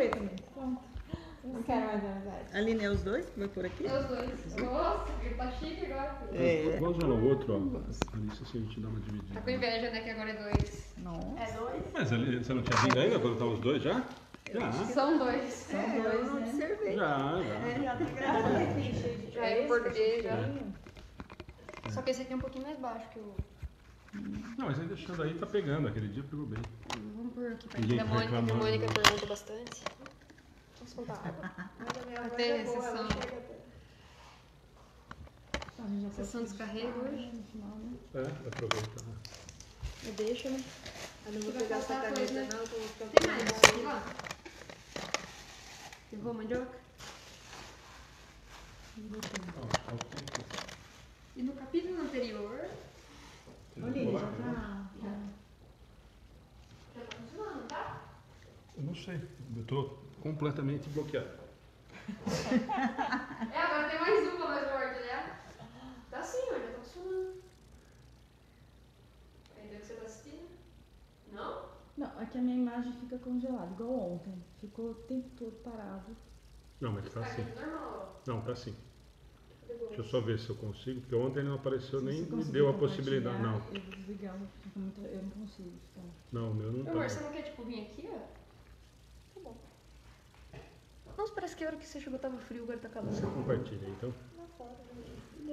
ver também. Pronto. Não quero mais amizade. Aline, é os dois? Vai por aqui? É os dois. Nossa, tá chique agora. Vamos usar o outro, ó. Alice, assim a gente dá uma dividida. Tá com inveja, né? Que agora é dois. Nossa. É dois? Mas ali, você não tinha vindo ainda quando estavam os dois já? Já. São dois. São dois, eu não né? observei. Já. Já tá gravando. Já é em português, já. É. Só que esse aqui é um pouquinho mais baixo que o... Não, mas aí deixando aí, tá pegando. Aquele dia pegou bem. Vamos por aqui pra Ninguém a Mônica, reclamando. que a Mônica pergunta bastante. Vamos contar água. Mas a minha Vai voz ter é boa, sessão. ela chega até. A gente já Sessão de descarrego hoje. no final, né? É, aproveita. Né? Eu deixo, né? Eu não vou Vai pegar essa faltar caneta, coisa, né? não, que eu vou ficar Tem com mais? vontade. Aqui, ó. Levou mandioca? Ó, o tempo. E no capítulo anterior... Aline, já tá. Já tá funcionando, tá? Eu não sei. Eu tô completamente bloqueado. É, agora tem mais uma mais forte, né? Tá sim, ó, já tá funcionando. Ainda que você tá assistindo? Não? Não, aqui a minha imagem fica congelada, igual ontem. Ficou o tempo todo parado. Não, mas tá assim. Aqui, normal, Não, tá assim. ó. Deixa eu só ver se eu consigo, porque ontem não apareceu, Se nem você me conseguir deu a compartilhar, possibilidade. Não, Eu vou desligar, eu não consigo ficar. não, o meu não Meu amor, você tá. não quer, tipo, vir aqui, ó? Tá bom. Nossa, parece que a hora que você chegou tava frio, agora tá calor. Você compartilha aí, então.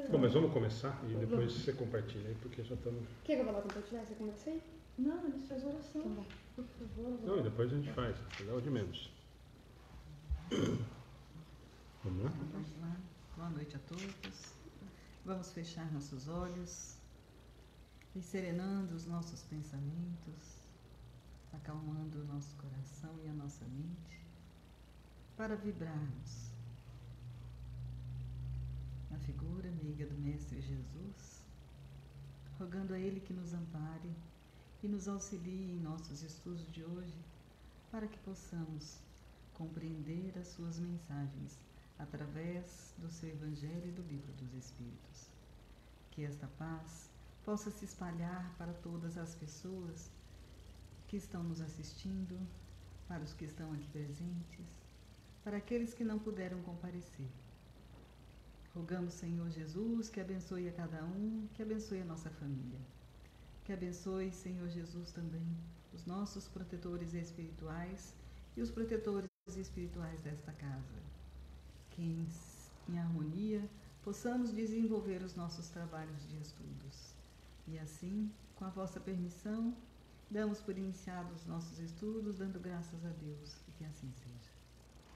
Bom, mas vamos começar e depois você compartilha aí, porque já estamos. Quer que eu vá lá compartilhar? Você começa aí? Não, eles fazem oração. Então vai. Por favor. Não, e depois a gente faz, é o de menos. Vamos lá? Vamos lá. Boa noite a todos. Vamos fechar nossos olhos e serenando os nossos pensamentos, acalmando o nosso coração e a nossa mente, para vibrarmos na figura meiga do Mestre Jesus, rogando a Ele que nos ampare e nos auxilie em nossos estudos de hoje, para que possamos compreender as suas mensagens através do seu Evangelho e do Livro dos Espíritos. Que esta paz possa se espalhar para todas as pessoas que estão nos assistindo, para os que estão aqui presentes, para aqueles que não puderam comparecer. Rogamos, Senhor Jesus, que abençoe a cada um, que abençoe a nossa família. Que abençoe, Senhor Jesus, também os nossos protetores espirituais e os protetores espirituais desta casa. Que em harmonia possamos desenvolver os nossos trabalhos de estudos. E assim, com a vossa permissão, damos por iniciados os nossos estudos, dando graças a Deus, e que assim seja.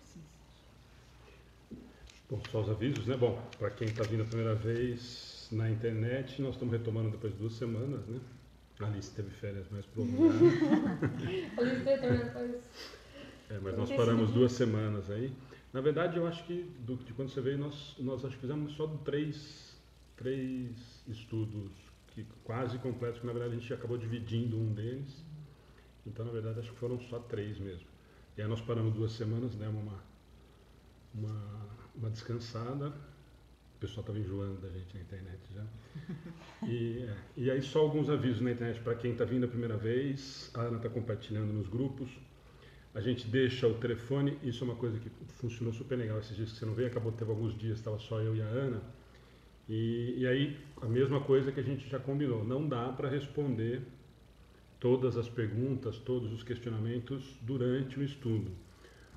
Assim seja. Bom, só os avisos, né? Bom, para quem está vindo a primeira vez na internet, nós estamos retomando depois de 2 semanas, né? A Alice teve férias mais prolongadas. Alice retorna depois. Mas nós paramos 2 semanas aí. Na verdade, eu acho que de quando você veio, nós acho que fizemos só 3 estudos que, quase completos, que na verdade a gente acabou dividindo um deles. Então, na verdade, acho que foram só 3 mesmo. E aí nós paramos 2 semanas, demos uma descansada. O pessoal estava enjoando da gente na internet já. E aí só alguns avisos na internet para quem está vindo a primeira vez. A Ana está compartilhando nos grupos. A gente deixa o telefone, isso é uma coisa que funcionou super legal. Esses dias que você não veio, teve alguns dias, estava só eu e a Ana. E aí, a mesma coisa que a gente já combinou. Não dá para responder todas as perguntas, todos os questionamentos durante o estudo.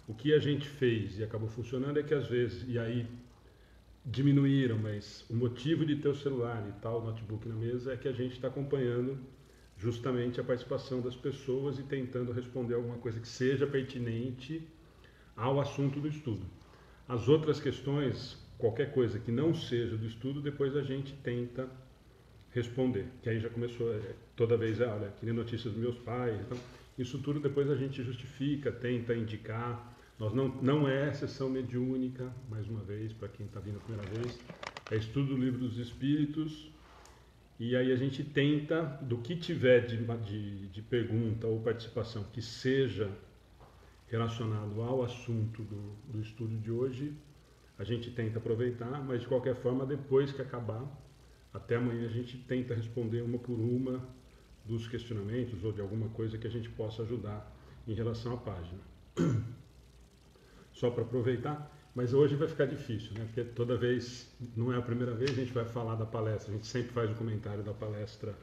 O que a gente fez e acabou funcionando é que às vezes, e aí diminuíram, mas o motivo de ter o celular e tal, o notebook na mesa, é que a gente está acompanhando justamente a participação das pessoas e tentando responder alguma coisa que seja pertinente ao assunto do estudo. As outras questões, qualquer coisa que não seja do estudo, depois a gente tenta responder. Que aí já começou, toda vez, olha, queria notícias dos meus pais. Então, isso tudo depois a gente justifica, tenta indicar. Nós não é sessão mediúnica, mais uma vez, para quem está vindo a primeira vez. É estudo do Livro dos Espíritos. E aí a gente tenta, do que tiver de pergunta ou participação que seja relacionado ao assunto do estudo de hoje, a gente tenta aproveitar, mas de qualquer forma, depois que acabar, até amanhã a gente tenta responder uma por uma dos questionamentos ou de alguma coisa que a gente possa ajudar em relação à página. só para aproveitar, mas hoje vai ficar difícil, né? Porque toda vez, não é a primeira vez, a gente vai falar da palestra, a gente sempre faz o comentário da palestra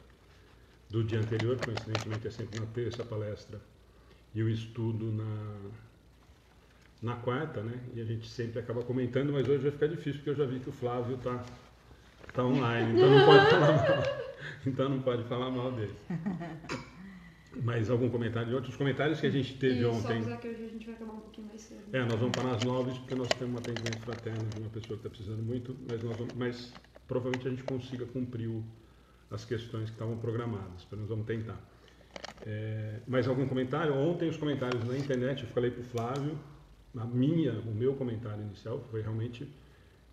do dia anterior, coincidentemente é sempre na terça a palestra, e o estudo na quarta, né? E a gente sempre acaba comentando, mas hoje vai ficar difícil, porque eu já vi que o Flávio tá online, então não pode falar mal, então não pode falar mal dele. Mais algum comentário? De outros comentários que a gente teve Só ontem. avisar que hoje a gente vai acabar um pouquinho mais cedo. Nós vamos parar às 9 porque nós temos um atendimento fraterno de uma pessoa que está precisando muito, mas provavelmente a gente consiga cumprir as questões que estavam programadas, pelo menos vamos tentar. Mais algum comentário? Ontem os comentários na internet, eu falei para o Flávio, o meu comentário inicial foi realmente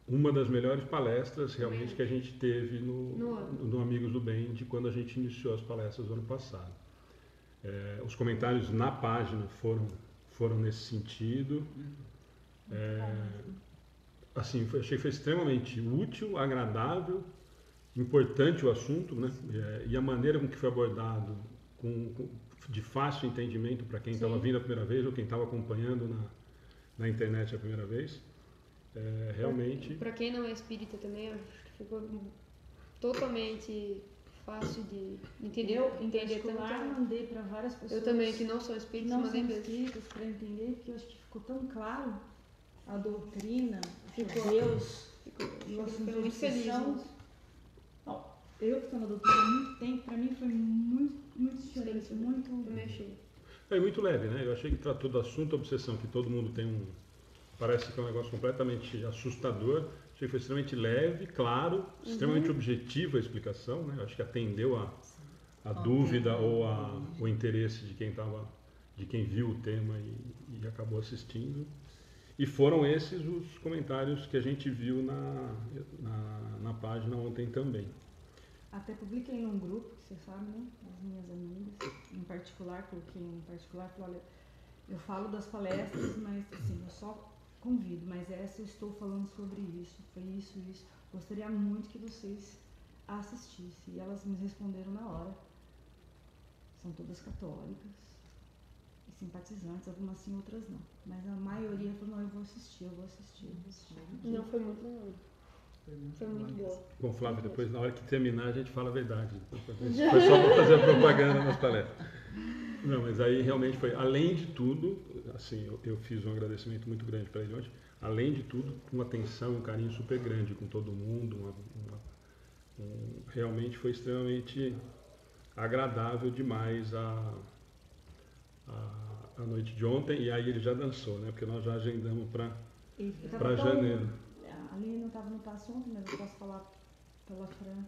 uma das melhores palestras realmente que a gente teve no Amigos do Bem, de quando a gente iniciou as palestras do ano passado. Os comentários na página foram nesse sentido. Assim, achei que foi extremamente útil, agradável, importante o assunto, né? E a maneira com que foi abordado, de fácil entendimento para quem estava vindo a primeira vez ou quem estava acompanhando na internet a primeira vez. Realmente. Para quem não é espírita também, acho que ficou totalmente fácil de entender. Eu, em entender particular, tanto. mandei para várias pessoas. Eu também, que não sou espírita, não mandei são mesmo. espíritas para entender, porque eu acho que ficou tão claro a doutrina, Ficou. Deus, e o Eu assunto fiquei de muito feliz. obsessão. Nisso. Eu que estou na doutrina há muito tempo, para mim foi muito diferente, muito... Também achei. É muito leve, né? Eu achei que tratou do assunto obsessão, que todo mundo tem parece que é um negócio completamente assustador. Achei que foi extremamente leve, claro, extremamente objetivo a explicação, né? Eu acho que atendeu a dúvida ou o interesse de quem viu o tema e acabou assistindo. E foram esses os comentários que a gente viu na página ontem também. Até publiquei num grupo, que você sabe, né? As minhas amigas, em particular, coloquei em particular, falei, olha, eu falo das palestras, mas assim, eu só convido, mas essa eu estou falando sobre isso, foi isso. Gostaria muito que vocês assistissem. E elas me responderam na hora. São todas católicas e simpatizantes, algumas sim, outras não. Mas a maioria falou, não, eu vou assistir. Não, foi muito legal. Foi muito boa. Bom, Flávio, depois na hora que terminar a gente fala a verdade. Foi só para fazer a propaganda nas palestras. Não, mas aí realmente foi, além de tudo, assim, eu fiz um agradecimento muito grande para ele hoje, além de tudo, uma atenção e um carinho super grande com todo mundo, realmente foi extremamente agradável demais a noite de ontem, e aí ele já dançou, né, porque nós já agendamos para janeiro. Ali não estava no passo ontem, mas eu posso falar pela Fran,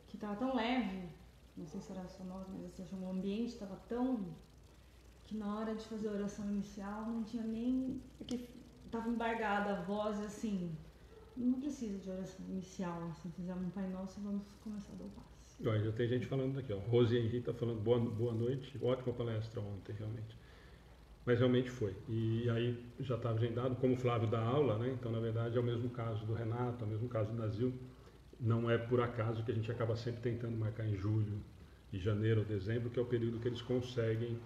que estava tão leve, não sei se era só nós, mas assim, o ambiente estava tão... que na hora de fazer a oração inicial não tinha nem... estava embargada a voz, assim, não precisa de oração inicial, se fizermos um Pai Nosso, vamos começar a dar o passe. Olha, já tem gente falando aqui, ó. Rose Henrique está falando boa noite, ótima palestra ontem, realmente. Mas realmente foi. E aí já estava agendado, como o Flávio dá aula, né? Então, na verdade, é o mesmo caso do Renato, é o mesmo caso do Nazil. Não é por acaso que a gente acaba sempre tentando marcar em julho, e janeiro ou dezembro, que é o período que eles conseguem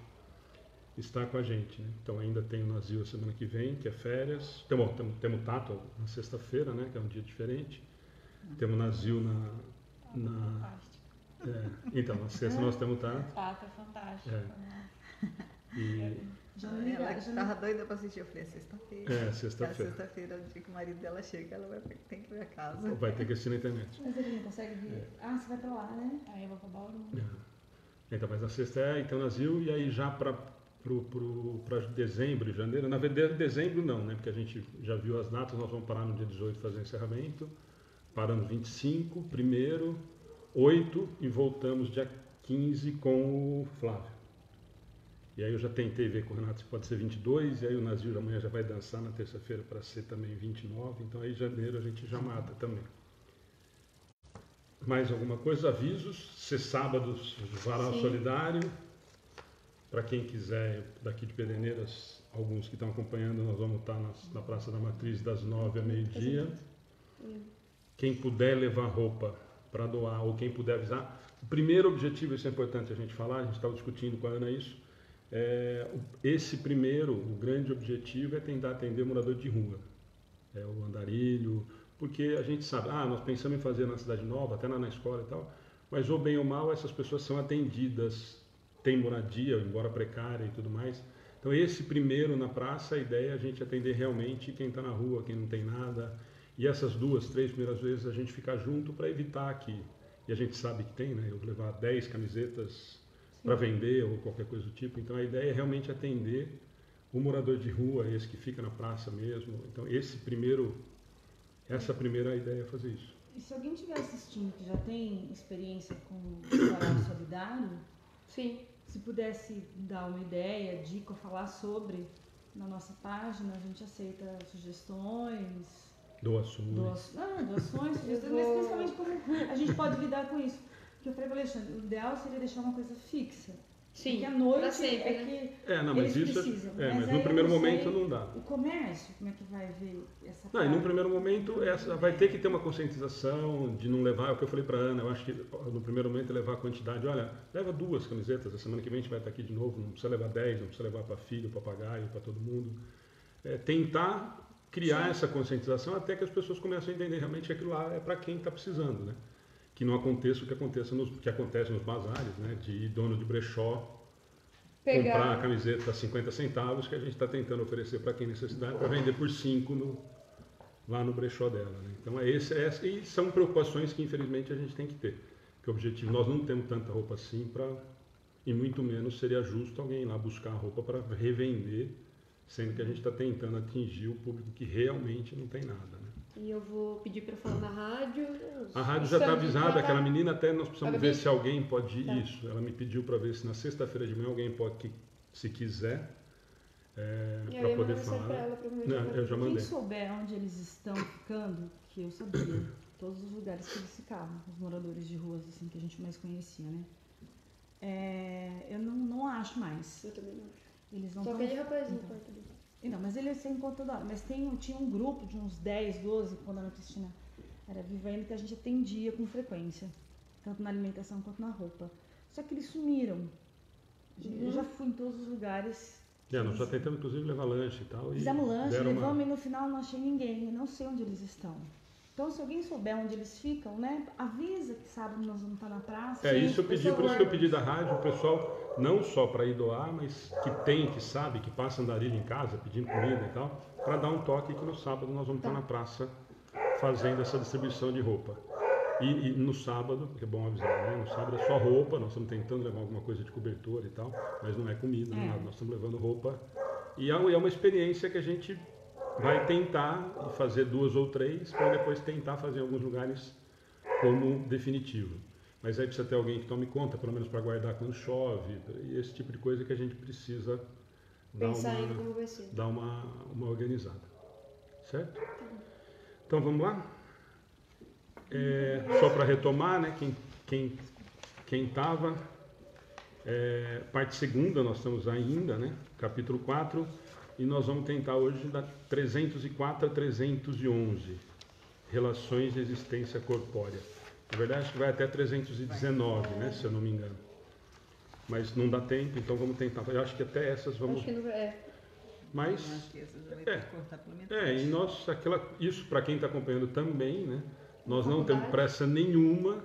estar com a gente, né? Então ainda tem o Nazil a semana que vem, que é férias. Temos o Tato na sexta-feira, né? Que é um dia diferente. Temos o Nazil então, na sexta nós temos o Tato. Tato é fantástico. Ela estava doida para assistir, eu falei, sexta-feira. Sexta-feira. Sexta-feira, no dia que o marido dela chega, ela tem que ir a casa. Vai ter que assistir na internet. Mas ele não consegue vir. Ah, você vai pra lá, né? Aí eu vou pra Bauru. Então, mas na sexta então Nazil, e aí já para dezembro e janeiro, na verdade dezembro não, né? Porque a gente já viu as datas, nós vamos parar no dia 18 fazer encerramento, paramos 25, 1º, 8 e voltamos dia 15 com o Flávio. E aí eu já tentei ver com o Renato se pode ser 22, e aí o Nazil amanhã já vai dançar na terça-feira para ser também 29, então aí em janeiro a gente já mata também. Mais alguma coisa? Avisos, ser sábado, varal solidário. Para quem quiser, daqui de Pederneiras, alguns que estão acompanhando, nós vamos estar na Praça da Matriz das 9 ao meio-dia. Quem puder levar roupa para doar, ou quem puder avisar. O primeiro objetivo, isso é importante a gente falar, a gente estava discutindo com a Ana isso, Esse primeiro, o grande objetivo é tentar atender o morador de rua, o andarilho, porque a gente sabe, nós pensamos em fazer na Cidade Nova, até na escola e tal, mas ou bem ou mal essas pessoas são atendidas, têm moradia, embora precária e tudo mais. Então esse primeiro na praça, a ideia é a gente atender realmente quem está na rua, quem não tem nada, e essas 2, 3 primeiras vezes a gente ficar junto para evitar que, e a gente sabe que tem, né, eu levar 10 camisetas para vender ou qualquer coisa do tipo. Então a ideia é realmente atender o morador de rua, esse que fica na praça mesmo. Então essa primeira ideia é fazer isso. E se alguém estiver assistindo que já tem experiência com o varal solidário, Sim. se pudesse dar uma ideia, dica ou falar sobre na nossa página, a gente aceita sugestões, Doações, sugestões, mas principalmente como a gente pode lidar com isso. Porque eu falei para o Alexandre, o ideal seria deixar uma coisa fixa. Sim, porque à noite pra sempre, é que mas eles isso precisam. mas aí no primeiro eu não momento sei não dá. O comércio, como é que vai ver essa Não, e parte? no primeiro momento vai ter que ter uma conscientização de não levar, é o que eu falei para a Ana, eu acho que no primeiro momento é levar a quantidade, olha, leva 2 camisetas, a semana que vem a gente vai estar aqui de novo, não precisa levar 10, não precisa levar para filho, papagaio, para todo mundo. Tentar criar essa conscientização até que as pessoas comecem a entender realmente que aquilo lá é para quem está precisando, né? Que não aconteça o que acontece nos bazares, né? De ir dono de brechó comprar a camiseta a 50 centavos que a gente está tentando oferecer para quem necessidade para vender por 5 lá no brechó dela, né? Então e são preocupações que infelizmente a gente tem que ter, que o objetivo, nós não temos tanta roupa assim e muito menos seria justo alguém ir lá buscar a roupa para revender, sendo que a gente está tentando atingir o público que realmente não tem nada, né? E eu vou pedir para falar na rádio. A rádio já está avisada, aquela menina até nós precisamos ver se alguém pode ir. Tá. Isso. Ela me pediu para ver se na sexta-feira de manhã alguém pode, se quiser, para poder falar. Eu já mandei. Quem souber onde eles estão ficando, que eu sabia, todos os lugares que eles ficavam, os moradores de ruas assim que a gente mais conhecia, né? Eu não acho mais. Eu também não acho. Eles não Só tão... aquele rapazinho Então. perto ali. Não, mas ele se encontra toda hora. Mas tinha um grupo de uns 10, 12, quando a Ana Cristina era viva ainda, que a gente atendia com frequência, tanto na alimentação quanto na roupa. Só que eles sumiram. Eu já fui em todos os lugares. Nós já tentamos, inclusive, levar lanche e tal. Fizemos lanche, levamos e no final não achei ninguém. Eu não sei onde eles estão. Então, se alguém souber onde eles ficam, né, avisa que sábado nós vamos estar na praça. Por isso que eu pedi da rádio, o pessoal, não só para ir doar, mas que sabe, que passa andarilho em casa, pedindo comida e tal, para dar um toque que no sábado nós vamos estar na praça fazendo essa distribuição de roupa. E no sábado, que é bom avisar, né? No sábado é só roupa, nós estamos tentando levar alguma coisa de cobertor e tal, mas não é comida, não é nada, nós estamos levando roupa. E é uma experiência que a gente vai tentar fazer 2 ou 3 para depois tentar fazer em alguns lugares como definitivo. Mas aí precisa ter alguém que tome conta, pelo menos para guardar quando chove, e esse tipo de coisa que a gente precisa dar uma organizada. Certo? Então vamos lá? Só para retomar, né, quem estava, parte segunda nós estamos ainda, né, capítulo 4, e nós vamos tentar hoje da 304 a 311, relações de existência corpórea. Na verdade, acho que vai até 319, né, se eu não me engano. Mas não dá tempo, então vamos tentar. Eu acho que até essas vamos... Acho que não é. Mas... Eu acho que essas já vai ter que cortar pela metade. E nós, isso para quem está acompanhando também, né, nós não temos pressa nenhuma.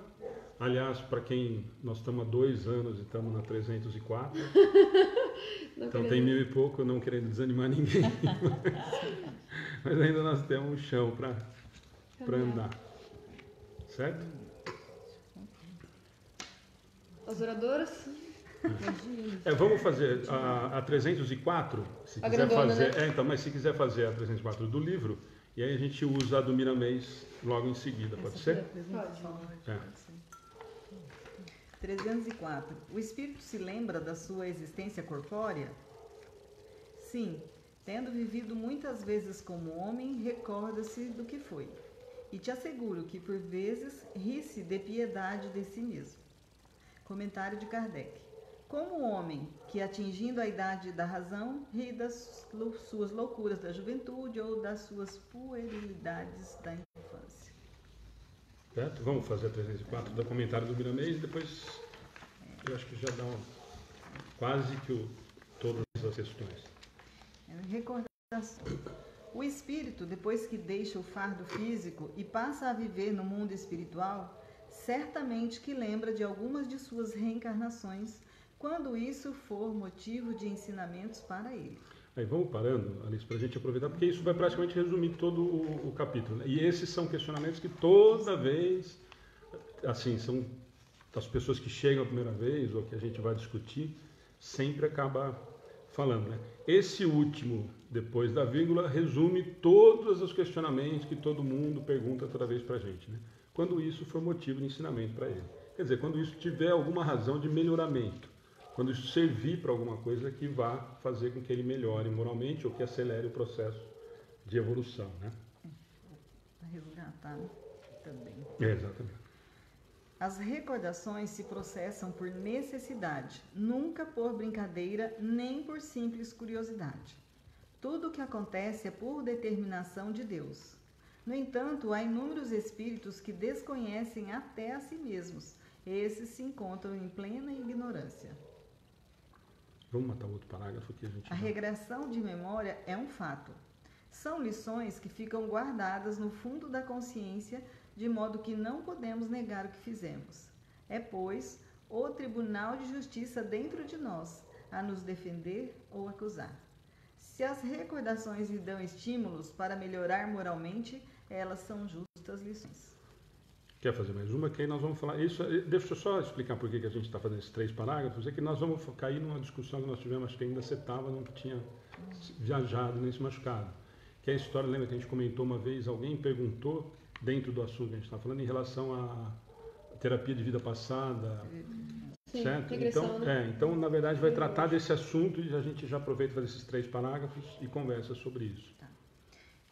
Aliás, para quem nós estamos há 2 anos e estamos na 304, então tem 1000 e pouco, não querendo desanimar ninguém, mas ainda nós temos um chão para andar, certo? As oradoras? Vamos fazer a 304, se quiser fazer, né? Então, mas se quiser fazer a 304 do livro, e aí a gente usa a do Miramês logo em seguida, pode ser? Pode. 304. O espírito se lembra da sua existência corpórea? Sim, tendo vivido muitas vezes como homem, recorda-se do que foi. E te asseguro que por vezes ri-se de piedade de si mesmo. Comentário de Kardec. Como homem que, atingindo a idade da razão, ri das suas loucuras da juventude ou das suas puerilidades da infância. Certo? Vamos fazer a 304 do comentário do Miramês e depois eu acho que já dá quase que as questões. Recordação. O espírito, depois que deixa o fardo físico e passa a viver no mundo espiritual, certamente que lembra de algumas de suas reencarnações, quando isso for motivo de ensinamentos para ele. Aí vamos parando, Alice, para a gente aproveitar, porque isso vai praticamente resumir todo o capítulo, né? E esses são questionamentos que toda vez, assim, são as pessoas que chegam a primeira vez, ou que a gente vai discutir, sempre acaba falando, né? Esse último, depois da vírgula, resume todos os questionamentos que todo mundo pergunta toda vez para a gente, né? Quando isso for motivo de ensinamento para ele. Quer dizer, quando isso tiver alguma razão de melhoramento, quando isso servir para alguma coisa que vá fazer com que ele melhore moralmente ou que acelere o processo de evolução, né? Para resgatar também. Exatamente. As recordações se processam por necessidade, nunca por brincadeira nem por simples curiosidade. Tudo o que acontece é por determinação de Deus. No entanto, há inúmeros espíritos que desconhecem até a si mesmos. Esses se encontram em plena ignorância. Vamos matar outro parágrafo que a gente... A regressão de memória é um fato. São lições que ficam guardadas no fundo da consciência, de modo que não podemos negar o que fizemos. É, pois, o Tribunal de Justiça dentro de nós, a nos defender ou acusar. Se as recordações lhe dão estímulos para melhorar moralmente, elas são justas lições. Quer fazer mais uma? Que aí nós vamos falar... Isso, deixa eu só explicar por que a gente está fazendo esses 3 parágrafos. É que nós vamos cair numa discussão que nós tivemos, acho que ainda você estava, não tinha viajado nem se machucado. Que é a história, lembra que a gente comentou uma vez, alguém perguntou, dentro do assunto que a gente está falando, em relação à terapia de vida passada, Sim, certo? regressão, Então, né? então, na verdade, vai tratar desse assunto e a gente já aproveita para fazer esses 3 parágrafos e conversa sobre isso. Tá.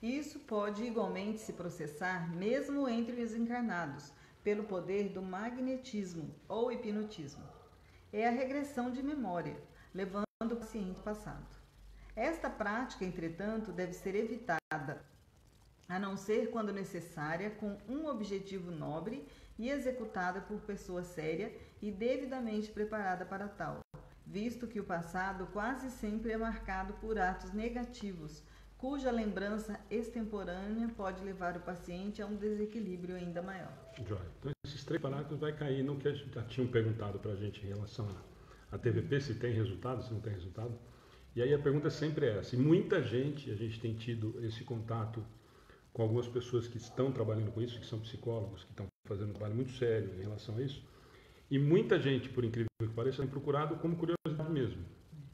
Isso pode igualmente se processar mesmo entre os encarnados, pelo poder do magnetismo ou hipnotismo. É a regressão de memória, levando o paciente passado. Esta prática, entretanto, deve ser evitada, a não ser quando necessária, com um objetivo nobre e executada por pessoa séria e devidamente preparada para tal, visto que o passado quase sempre é marcado por atos negativos, cuja lembrança extemporânea pode levar o paciente a um desequilíbrio ainda maior. Jóia. Então, esses 3 parágrafos vai cair no que a gente já tinham perguntado para a gente em relação à TVP, se tem resultado, se não tem resultado. E aí a pergunta sempre é essa. E muita gente, a gente tem tido esse contato com algumas pessoas que estão trabalhando com isso, que são psicólogos, que estão fazendo um trabalho muito sério em relação a isso. E muita gente, por incrível que pareça, tem procurado como curiosidade mesmo,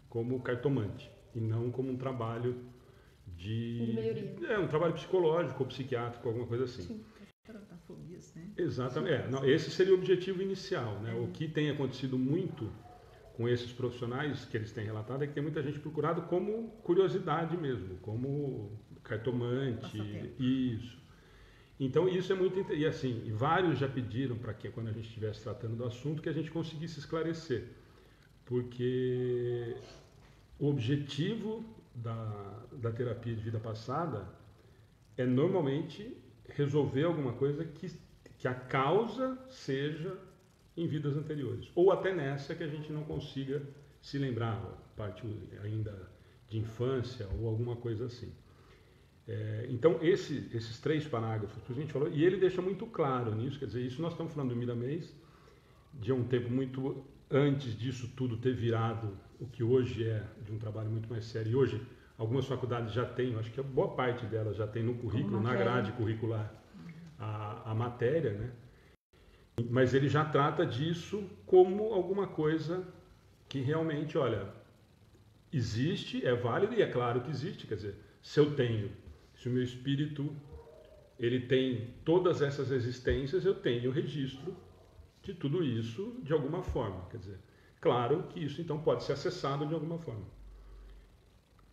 como cartomante, e não como um trabalho de melhoria. um trabalho psicológico ou psiquiátrico, alguma coisa assim. Sim. Tratar fobias, né? Exatamente. Não, esse seria o objetivo inicial, né? O que tem acontecido muito com esses profissionais que eles têm relatado é que tem muita gente procurado como curiosidade mesmo, como cartomante, isso. Então isso é muito e assim, vários já pediram para que quando a gente estivesse tratando do assunto que a gente conseguisse esclarecer, porque o objetivo da terapia de vida passada é normalmente resolver alguma coisa que a causa seja em vidas anteriores, ou até nessa que a gente não consiga se lembrar, parte ainda de infância ou alguma coisa assim. Então, esses 3 parágrafos que a gente falou, e ele deixa muito claro nisso, quer dizer, isso nós estamos falando do Miramês, de um tempo muito antes disso tudo ter virado o que hoje é de um trabalho muito mais sério. E hoje, algumas faculdades já têm, acho que a boa parte delas já tem no currículo, na grade curricular, a matéria, né? Mas ele já trata disso como alguma coisa que realmente, olha, existe, é válido e é claro que existe. Quer dizer, se o meu espírito ele tem todas essas existências, eu tenho registro de tudo isso de alguma forma. Quer dizer, claro que isso então pode ser acessado de alguma forma.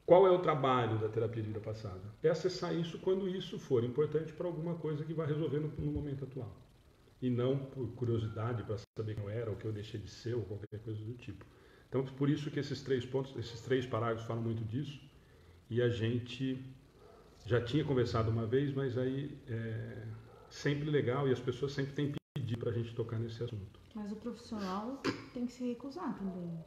Qual é o trabalho da terapia de vida passada? É acessar isso quando isso for importante para alguma coisa que vai resolver no momento atual. E não por curiosidade para saber quem eu era, ou o que eu deixei de ser, ou qualquer coisa do tipo. Então, por isso que esses 3 pontos, esses 3 parágrafos falam muito disso, e a gente já tinha conversado uma vez, mas aí é sempre legal, e as pessoas sempre têm pedido para a gente tocar nesse assunto. Mas o profissional tem que se recusar também.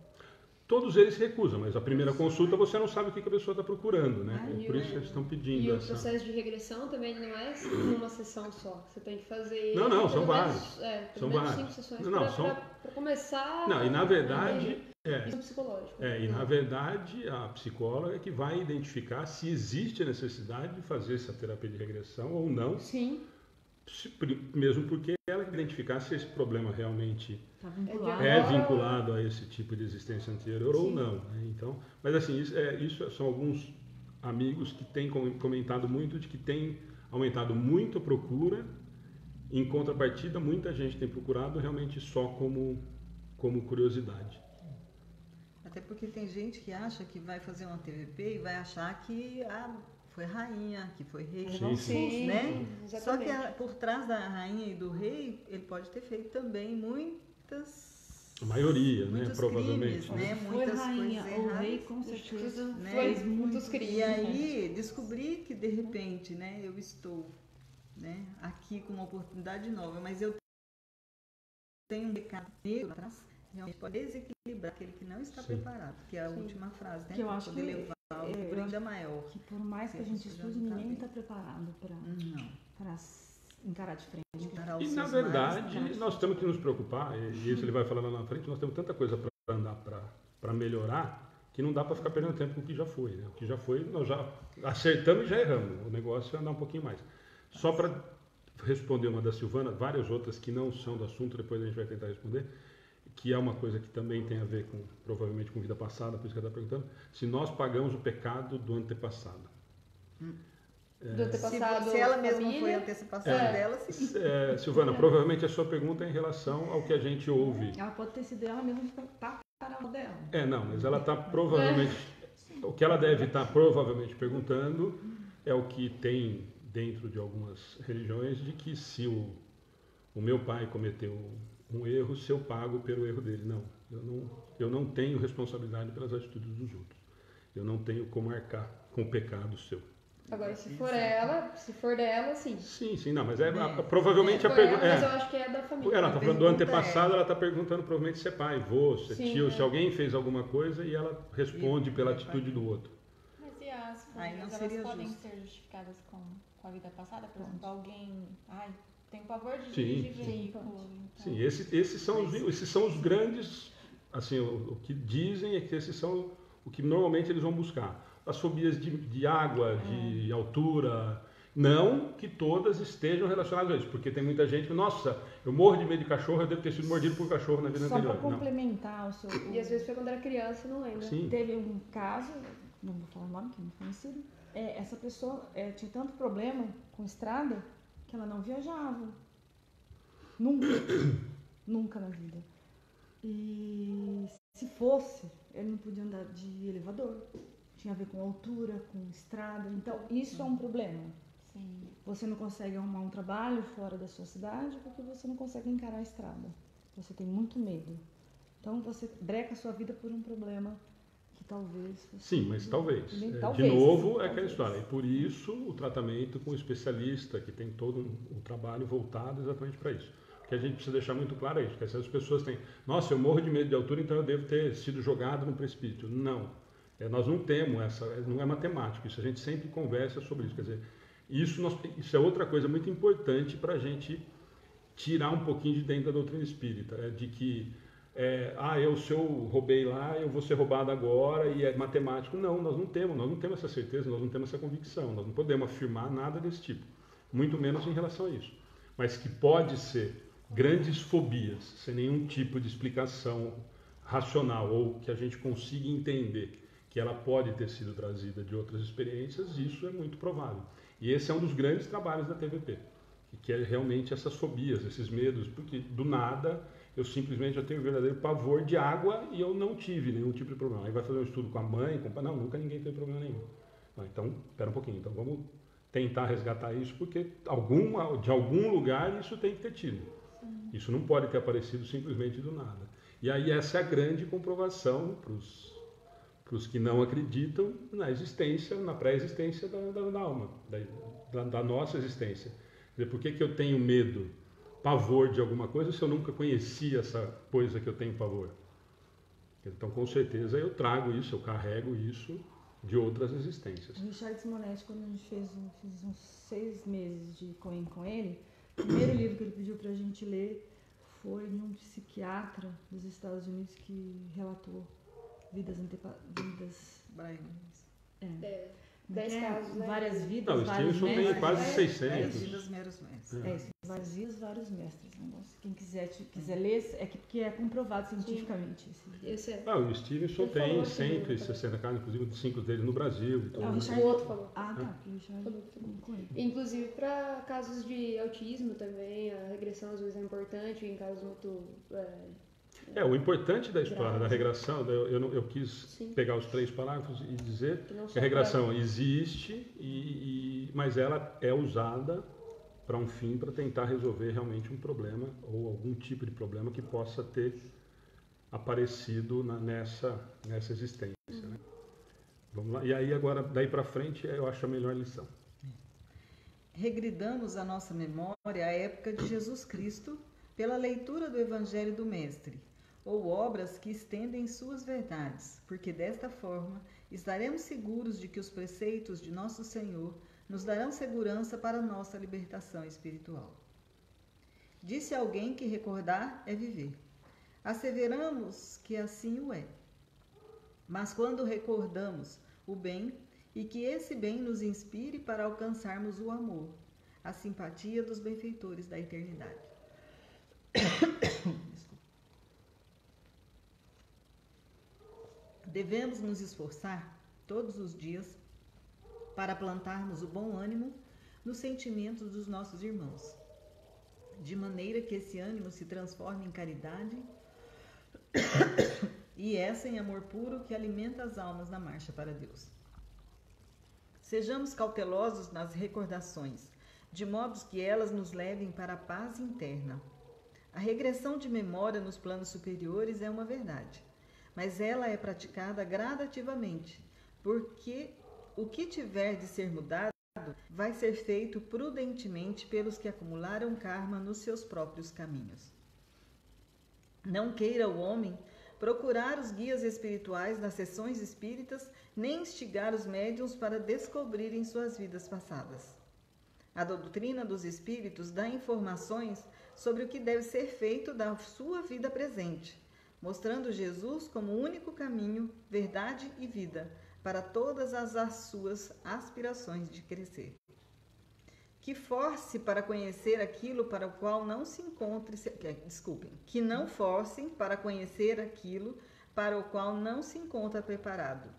todos eles se recusam, mas a primeira consulta você não sabe o que a pessoa está procurando, né? E Por isso que eles estão pedindo E o essa... processo de regressão também não é numa sessão só. Você tem que fazer... Não, são pelo vários. menos, São pelo menos vários. 5 sessões Não, para começar... Não, e na verdade... Isso psicológico. E na verdade a psicóloga é que vai identificar se existe a necessidade de fazer essa terapia de regressão ou não. Sim. Mesmo porque ela vai identificar se esse problema realmente Tá vinculado. é vinculado a esse tipo de existência anterior ou Sim. não, né? Então, mas assim, isso são alguns amigos que têm comentado muito de que tem aumentado muito a procura. Em contrapartida, muita gente tem procurado realmente só como curiosidade. Até porque tem gente que acha que vai fazer uma TVP e vai achar que foi rainha, que foi rei, que não Sim, né? Só que exatamente. por trás da rainha e do rei, ele pode ter feito também muitas... A maioria, né? muitos Provavelmente. crimes, né? Foi Muitas rainha coisas ou rei, erradas. com certeza, né? fez Foi muitos crimes. E aí, descobri que de repente, né, eu estou, né, aqui com uma oportunidade nova, mas eu tenho um recado negro atrás, realmente pode desequilibrar aquele que não está Sim. preparado, que é a última frase, né? Que eu para acho poder que levar é, algo por ainda maior. Que por mais que a gente estude, ninguém está preparado para encarar de frente. Encarar os E na seus verdade, males, nós temos que nos preocupar, e isso ele vai falar lá na frente, nós temos tanta coisa para andar para melhorar, que não dá para ficar perdendo tempo com o que já foi, né? O que já foi, nós já acertamos e já erramos. O negócio é andar um pouquinho mais. Só para responder uma da Silvana, várias outras que não são do assunto, depois a gente vai tentar responder, que é uma coisa que também tem a ver com, provavelmente, com vida passada, por isso que ela está perguntando, se nós pagamos o pecado do antepassado. Do antepassado, se ela mesma família, foi antecipação dela, sim. Silvana, provavelmente a sua pergunta é em relação ao que a gente ouve. Ela pode ter sido ela mesma que tá para dela. Não, mas ela está provavelmente... O que ela deve estar provavelmente perguntando é o que tem dentro de algumas religiões, de que se o meu pai cometeu um erro, se eu pago pelo erro dele. Não, eu não tenho responsabilidade pelas atitudes dos outros. Eu não tenho como arcar com o pecado seu. Agora, se for dela, sim. Sim, não, mas provavelmente a pergunta... Mas eu acho que é da família. Ela está falando do antepassado, ela está perguntando provavelmente se é pai, vô, se é Sim, tio, se alguém fez alguma coisa e ela responde pela atitude do outro. Mas e as Aí não famílias, elas seria podem justo. ser justificadas com a vida passada? Por exemplo, alguém tem pavor de Sim, dirigir sim. veículo. Então, Sim, esses são os grandes, assim, o que dizem é que esses são o que normalmente eles vão buscar. As fobias de água, de altura, não que todas estejam relacionadas a isso, porque tem muita gente que, nossa, eu morro de medo de cachorro, eu devo ter sido mordido por cachorro na vida Só anterior. para complementar o seu... E às vezes foi quando era criança, não lembra. Sim. Teve um caso, não vou falar o nome, que é muito conhecido, essa pessoa tinha tanto problema com estrada que ela não viajava. Nunca. Nunca na vida. E se fosse, ele não podia andar de elevador. Tinha a ver com altura, com estrada. Então, isso é um problema. sim. Você não consegue arrumar um trabalho fora da sua cidade porque você não consegue encarar a estrada. Você tem muito medo. Então, você breca a sua vida por um problema que talvez... Sim, mas talvez. Talvez, De novo, sim, é aquela talvez. história. E por isso, o tratamento com o especialista, que tem todo um trabalho voltado exatamente para isso. O que a gente precisa deixar muito claro é isso, que essas pessoas têm, nossa, eu morro de medo de altura, então eu devo ter sido jogado no precipício. Não. Nós não temos não é matemático, isso a gente sempre conversa sobre isso. Quer dizer, isso é outra coisa muito importante para a gente tirar um pouquinho de dentro da doutrina espírita, de que, se eu roubei lá, eu vou ser roubado agora e é matemático. Não, nós não temos essa certeza, nós não temos essa convicção, nós não podemos afirmar nada desse tipo, muito menos em relação a isso. Mas que pode ser grandes fobias, sem nenhum tipo de explicação racional ou que a gente consiga entender que ela pode ter sido trazida de outras experiências, isso é muito provável. E esse é um dos grandes trabalhos da TVP, que é realmente essas fobias, esses medos, porque do nada eu simplesmente tenho um verdadeiro pavor de água e eu não tive nenhum tipo de problema. Aí vai fazer um estudo com a mãe, com o pai, não, nunca ninguém teve problema nenhum. Então, espera um pouquinho, então vamos tentar resgatar isso, porque de algum lugar isso tem que ter tido. Isso não pode ter aparecido simplesmente do nada. E aí essa é a grande comprovação para os que não acreditam na existência, na pré-existência da alma, da nossa existência. Quer dizer, por que eu tenho medo, pavor de alguma coisa, se eu nunca conheci essa coisa que eu tenho pavor? Então, com certeza, eu trago isso, eu carrego isso de outras existências. O Richard Simonetti, quando a gente fiz uns 6 meses de Coen com ele, o primeiro livro que ele pediu pra gente ler foi de um psiquiatra dos Estados Unidos que relatou vidas Brian. é, 10 casos, né? várias vidas, Não, o vários Stevenson tem mestres. quase 600. 10 vidas, meros mestres. É isso, várias vidas, vários mestres. Negócio. Quem quiser ler, porque é comprovado cientificamente. Esse é. O Stevenson Ele tem falou aqui, 160 casos, inclusive 5 deles no Brasil. E tudo o mais. Richard- O outro falou. Ah, tá. O Richard Falou. com ele. Inclusive para casos de autismo também, a regressão às vezes é importante, em casos muito. O importante da história Grave. da regressão, eu quis Sim. pegar os 3 parágrafos e dizer Que não que só a regressão existe, mas ela é usada para um fim, para tentar resolver realmente um problema ou algum tipo de problema que possa ter aparecido nessa existência. Né? Vamos lá. E aí agora, daí para frente, eu acho a melhor lição. Regridamos a nossa memória à época de Jesus Cristo pela leitura do Evangelho do Mestre, ou obras que estendem suas verdades, porque desta forma estaremos seguros de que os preceitos de nosso Senhor nos darão segurança para nossa libertação espiritual. Disse alguém que recordar é viver. Asseveramos que assim o é. Mas quando recordamos o bem, e que esse bem nos inspire para alcançarmos o amor, a simpatia dos benfeitores da eternidade. Devemos nos esforçar todos os dias para plantarmos o bom ânimo nos sentimentos dos nossos irmãos, de maneira que esse ânimo se transforme em caridade e essa em amor puro que alimenta as almas na marcha para Deus. Sejamos cautelosos nas recordações, de modo que elas nos levem para a paz interna. A regressão de memória nos planos superiores é uma verdade, mas ela é praticada gradativamente, porque o que tiver de ser mudado vai ser feito prudentemente pelos que acumularam karma nos seus próprios caminhos. Não queira o homem procurar os guias espirituais nas sessões espíritas, nem instigar os médiuns para descobrirem suas vidas passadas. A doutrina dos espíritos dá informações sobre o que deve ser feito da sua vida presente, mostrando Jesus como o único caminho, verdade e vida para todas as suas aspirações de crescer. Que force para conhecer aquilo para o qual não se encontre, que não forcem para conhecer aquilo para o qual não se encontra preparado.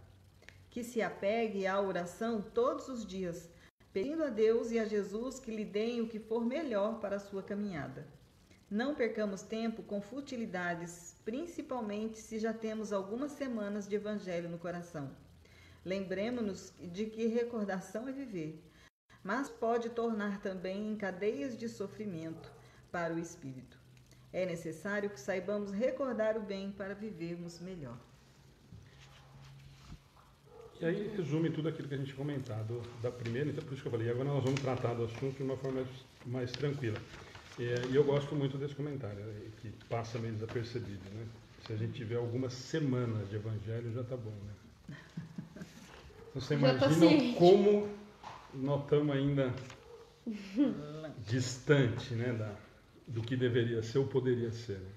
Que se apegue à oração todos os dias, pedindo a Deus e a Jesus que lhe deem o que for melhor para a sua caminhada. Não percamos tempo com futilidades, principalmente se já temos algumas semanas de evangelho no coração. Lembremos-nos de que recordação é viver, mas pode tornar também em cadeias de sofrimento para o espírito. É necessário que saibamos recordar o bem para vivermos melhor. E aí resume tudo aquilo que a gente tinha comentado da primeira, então por isso que eu falei, agora nós vamos tratar do assunto de uma forma mais tranquila. E eu gosto muito desse comentário, que passa meio desapercebido, né? Se a gente tiver algumas semanas de evangelho, já está bom, né? Você imagina como nós estamos ainda distante, né, do que deveria ser ou poderia ser. Né?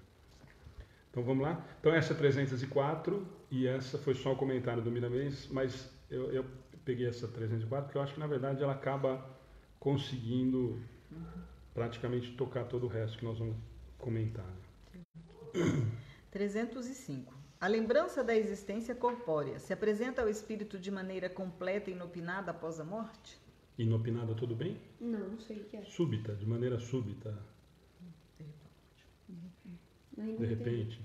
Então vamos lá? Então essa é 304 e essa foi só o comentário do Miramês, mas eu peguei essa 304 porque eu acho que na verdade ela acaba conseguindo praticamente tocar todo o resto que nós vamos comentar. 305. A lembrança da existência corpórea se apresenta ao espírito de maneira completa e inopinada após a morte? Inopinada, tudo bem? Não sei o que é. Súbita, de maneira súbita. De repente.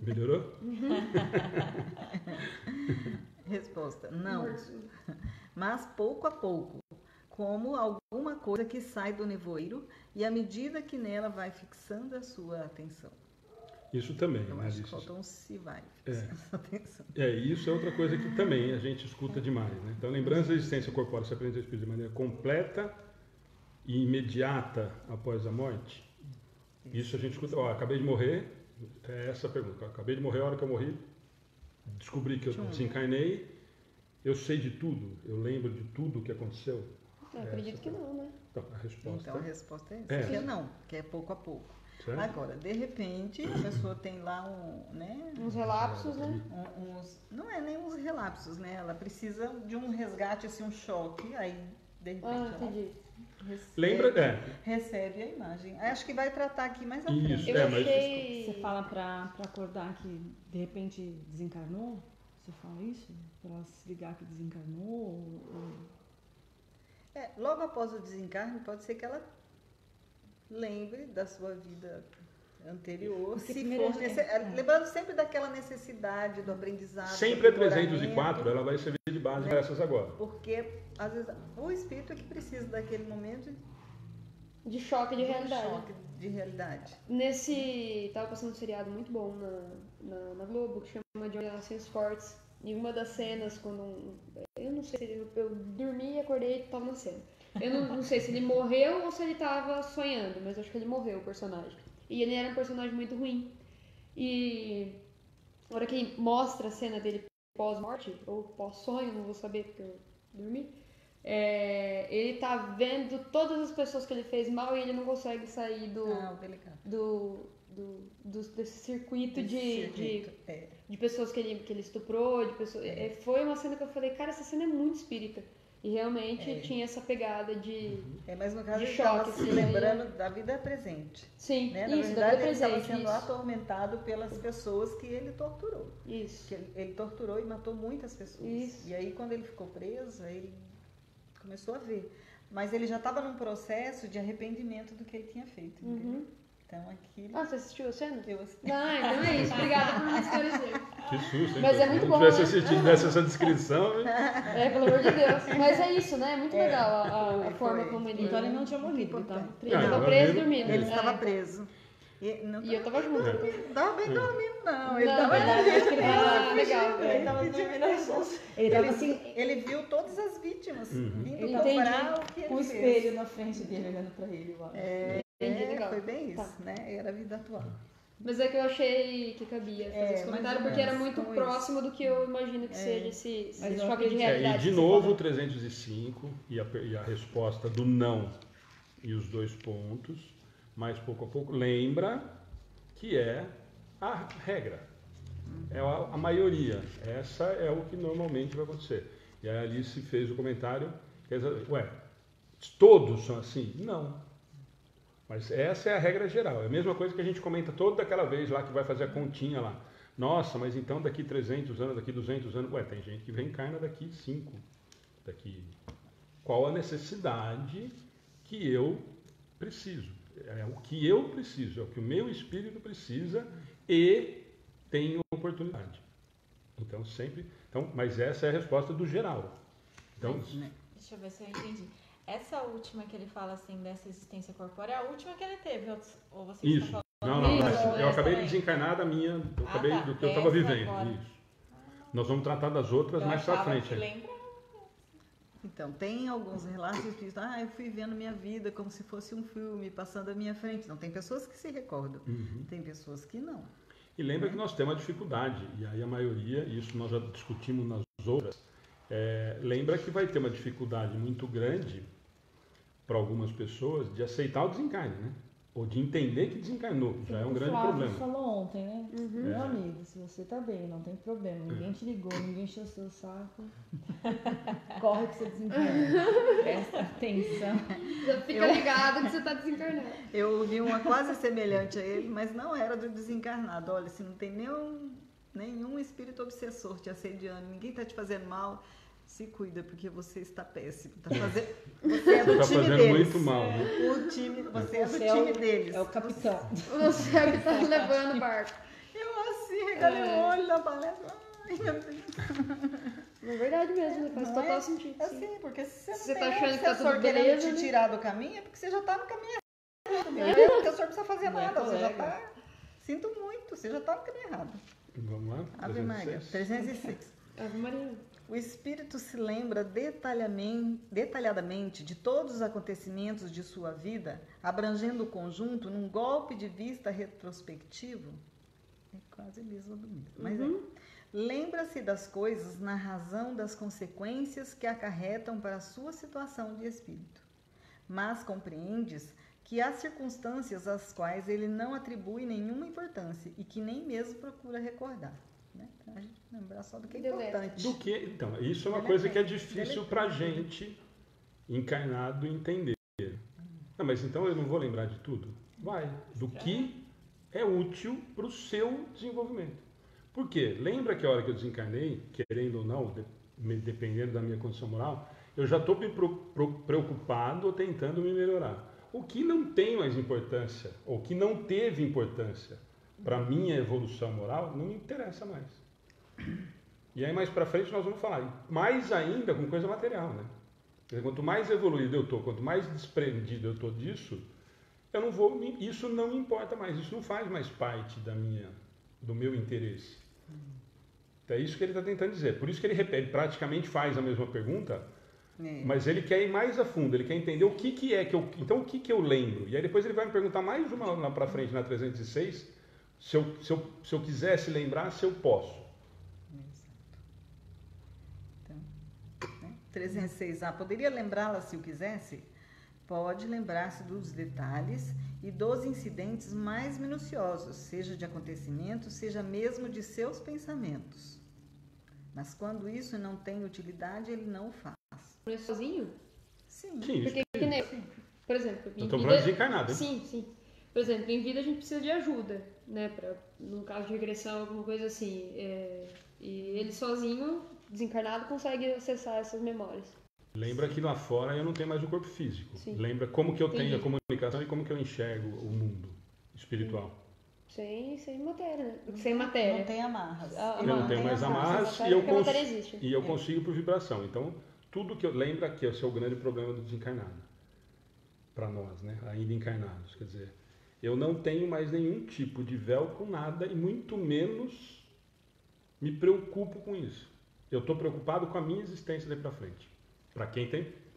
Melhorou? Resposta: não. Mas pouco a pouco, como alguma coisa que sai do nevoeiro e à medida que nela vai fixando a sua atenção. Isso também. Eu né? acho que faltou um se vai fixando a atenção. Isso é outra coisa que também a gente escuta demais. Né? Então, a lembrança da existência corpórea se apresenta ao espírito de maneira completa e imediata após a morte. Isso a gente escuta, ó, acabei de morrer, é essa a pergunta. Acabei de morrer, a hora que eu morri, descobri que eu desencarnei, eu sei de tudo, eu lembro de tudo o que aconteceu. Eu acredito que não, né? Então, a resposta, Então a resposta é É. essa, que é não, que é pouco a pouco. certo? Agora, de repente, a pessoa tem lá né, Uns relapsos, né? não é nem uns relapsos, né? Ela precisa de um resgate, assim, um choque, aí de repente Ah, ela entendi. Lembra? recebe a imagem. Acho que vai tratar aqui mais à frente. Isso, Eu mas achei... Você fala pra acordar que de repente desencarnou? Você fala isso? Pra ela se ligar que desencarnou? Logo após o desencarne, pode ser que ela lembre da sua vida anterior, Porque se primeiro for é- lembrando sempre daquela necessidade do aprendizado. sempre é do aprimoramento, 304, ela vai servir de base para essas agora. Porque, às vezes, o espírito é que precisa daquele momento De choque de realidade. choque de realidade. Tava passando um seriado muito bom na Globo, que chama de Relações Fortes. E uma das cenas, eu não sei se eu dormi e acordei e tava na cena. Eu não sei se ele morreu ou se ele tava sonhando, mas acho que ele morreu, o personagem. E ele era um personagem muito ruim. E na hora que mostra a cena dele pós-morte, ou pós-sonho, não vou saber porque eu dormi, ele tá vendo todas as pessoas que ele fez mal e ele não consegue sair Delicado. desse circuito Esse de circuito, de pessoas que ele estuprou, de pessoas. Foi uma cena que eu falei, cara, essa cena é muito espírita. E realmente tinha essa pegada de. Mas no caso de ele choque, estava se assim, lembrando da vida presente. Sim, Né? Na isso, da verdade, vida ele estava presente. sendo Isso. atormentado pelas pessoas que ele torturou. Isso. Que ele torturou e matou muitas pessoas. Isso. E aí, quando ele ficou preso, ele começou a ver. Mas ele já estava num processo de arrependimento do que ele tinha feito. Entendeu? Uhum. Então, aquilo. Ah, você assistiu a cena? Eu assisti. Ah, então é isso. Obrigada por me esclarecer. Que susto, hein? Mas é muito Se bom, tivesse né? assistido, desse essa descrição, hein? Pelo amor de Deus. Mas é isso, né? É muito legal a Foi. forma como ele. Então ele não tinha morrido, ele tava Importante. preso. Ele Ah, tava ela preso viu- dormindo. Ele É. estava preso. E E eu tava junto. Não estava bem dormindo, não. Ele Não, estava verdade, acho que ele tava legal. Ele tava dormindo Ele tava assim, Ele viu todas as vítimas vindo Ele cobrar o que ele com o fez. espelho na frente dele, olhando pra ele. Lá. Entendi, legal. Foi bem isso, Tá. né? Era a vida atual. Mas é que eu achei que cabia fazer esse mais comentário, ou porque era menos, muito como próximo do que eu imagino que seja esse Mas eu choque de acredito- realidade. E de que você novo, falou. 305 e a resposta do não e os 2 pontos, mais pouco a pouco, lembra que é a regra, é a maioria. Essa é o que normalmente vai acontecer. E aí a Alice fez o comentário, quer dizer, todos são assim? Não. Mas essa é a regra geral. É a mesma coisa que a gente comenta toda aquela vez lá que vai fazer a continha lá. Nossa, mas então daqui 300 anos, daqui 200 anos... Tem gente que reencarna daqui 5. Qual a necessidade que eu preciso? É o que eu preciso, é o que o meu espírito precisa e tem oportunidade. Então, sempre... mas essa é a resposta do geral. Então, Deixa eu ver se eu entendi. Essa última que ele fala assim dessa existência corpórea é a última que ele teve, ou você isso. está Não, falando? mas Isso, eu essa acabei de também. desencarnar da minha, eu acabei tá. do que eu estava Essa vivendo. agora. Isso. Nós vamos tratar das outras Eu mais pra achava frente. que aí. lembra? Então, tem alguns relatos que dizem, eu fui vendo minha vida como se fosse um filme passando à minha frente. Não, tem pessoas que se recordam, tem pessoas que não. E lembra que nós temos uma dificuldade, e aí a maioria, e isso nós já discutimos nas outras, lembra que vai ter uma dificuldade muito grande para algumas pessoas de aceitar o desencarne, né? Ou de entender que desencarnou, já é um grande O Flávio problema. falou ontem, né? Uhum. Meu amigo, se você tá bem, não tem problema. Ninguém te ligou, ninguém encheu seu saco. Corre que você desencarna. Presta atenção. Já fica ligado que você tá desencarnado. Eu ouvi uma quase semelhante a ele, mas não era do desencarnado. Olha, se não tem nenhum espírito obsessor te assediando, ninguém está te fazendo mal, se cuida, porque você está péssimo. Você é do Você está time fazendo deles. muito mal, né? Você é do Você time deles. É o capitão. Você é o que tá levando o barco. Eu assim, regalei o olho na palestra. Ai, meu Deus. É verdade mesmo, faz Não total é? sentido. sim. Assim, porque se você não Você tem tá um achando que tá obsessor tudo querendo beleza, te né? tirar do caminho, é porque você já está no caminho errado. Meu. O obsessor não precisa fazer Não é nada, você já colega. está... Sinto muito, você já está no caminho errado. Vamos lá? Ave Maria, 306. 306. Ave Maria. O espírito se lembra detalhadamente de todos os acontecimentos de sua vida, abrangendo o conjunto num golpe de vista retrospectivo. É quase mesmo do mesmo, mas lembra-se das coisas na razão das consequências que acarretam para a sua situação de espírito. Mas compreendes que há circunstâncias às quais ele não atribui nenhuma importância e que nem mesmo procura recordar. Né? Então, a gente lembrar só do que é importante. Então, isso é uma coisa que é difícil para a gente, encarnado, entender. Não, mas então eu não vou lembrar de tudo? Vai. Do que é útil para o seu desenvolvimento. Por quê? Lembra que a hora que eu desencarnei, querendo ou não, dependendo da minha condição moral, eu já estou preocupado ou tentando me melhorar. O que não tem mais importância, ou que não teve importância para a minha evolução moral, não me interessa mais. E aí mais para frente nós vamos falar, mais ainda com coisa material, né? Quer dizer, quanto mais evoluído eu estou, quanto mais desprendido eu estou disso, eu não vou, isso não me importa mais, isso não faz mais parte do meu interesse. Então é isso que ele está tentando dizer. Por isso que ele repete, praticamente faz a mesma pergunta, mas ele quer ir mais a fundo, ele quer entender o que é que eu... Então o que eu lembro? E aí depois ele vai me perguntar mais uma lá para frente, na 306, se eu quisesse lembrar, se eu posso. Então, 306A, poderia lembrá-la se o quisesse? Pode lembrar-se dos detalhes e dos incidentes mais minuciosos, seja de acontecimentos, seja mesmo de seus pensamentos. Mas quando isso não tem utilidade, ele não o faz. Não é sozinho? Sim. Porque, que nem, por exemplo... Eu estou falando desencarnado. Sim. Por exemplo, em vida a gente precisa de ajuda, né? Num caso de regressão, alguma coisa assim. E ele sozinho, desencarnado, consegue acessar essas memórias. Lembra que lá fora eu não tenho mais o corpo físico. Sim. Lembra como que eu tenho a comunicação e como que eu enxergo o mundo espiritual. Sem matéria, né? Sem matéria. Não tem amarras. Eu não tenho mais amarras e eu consigo por vibração. Então, tudo que eu lembro aqui, esse é o grande problema do desencarnado. Para nós, né? Ainda encarnados. Quer dizer, eu não tenho mais nenhum tipo de véu com nada e muito menos me preocupo com isso. Eu estou preocupado com a minha existência daí para frente. Para quem está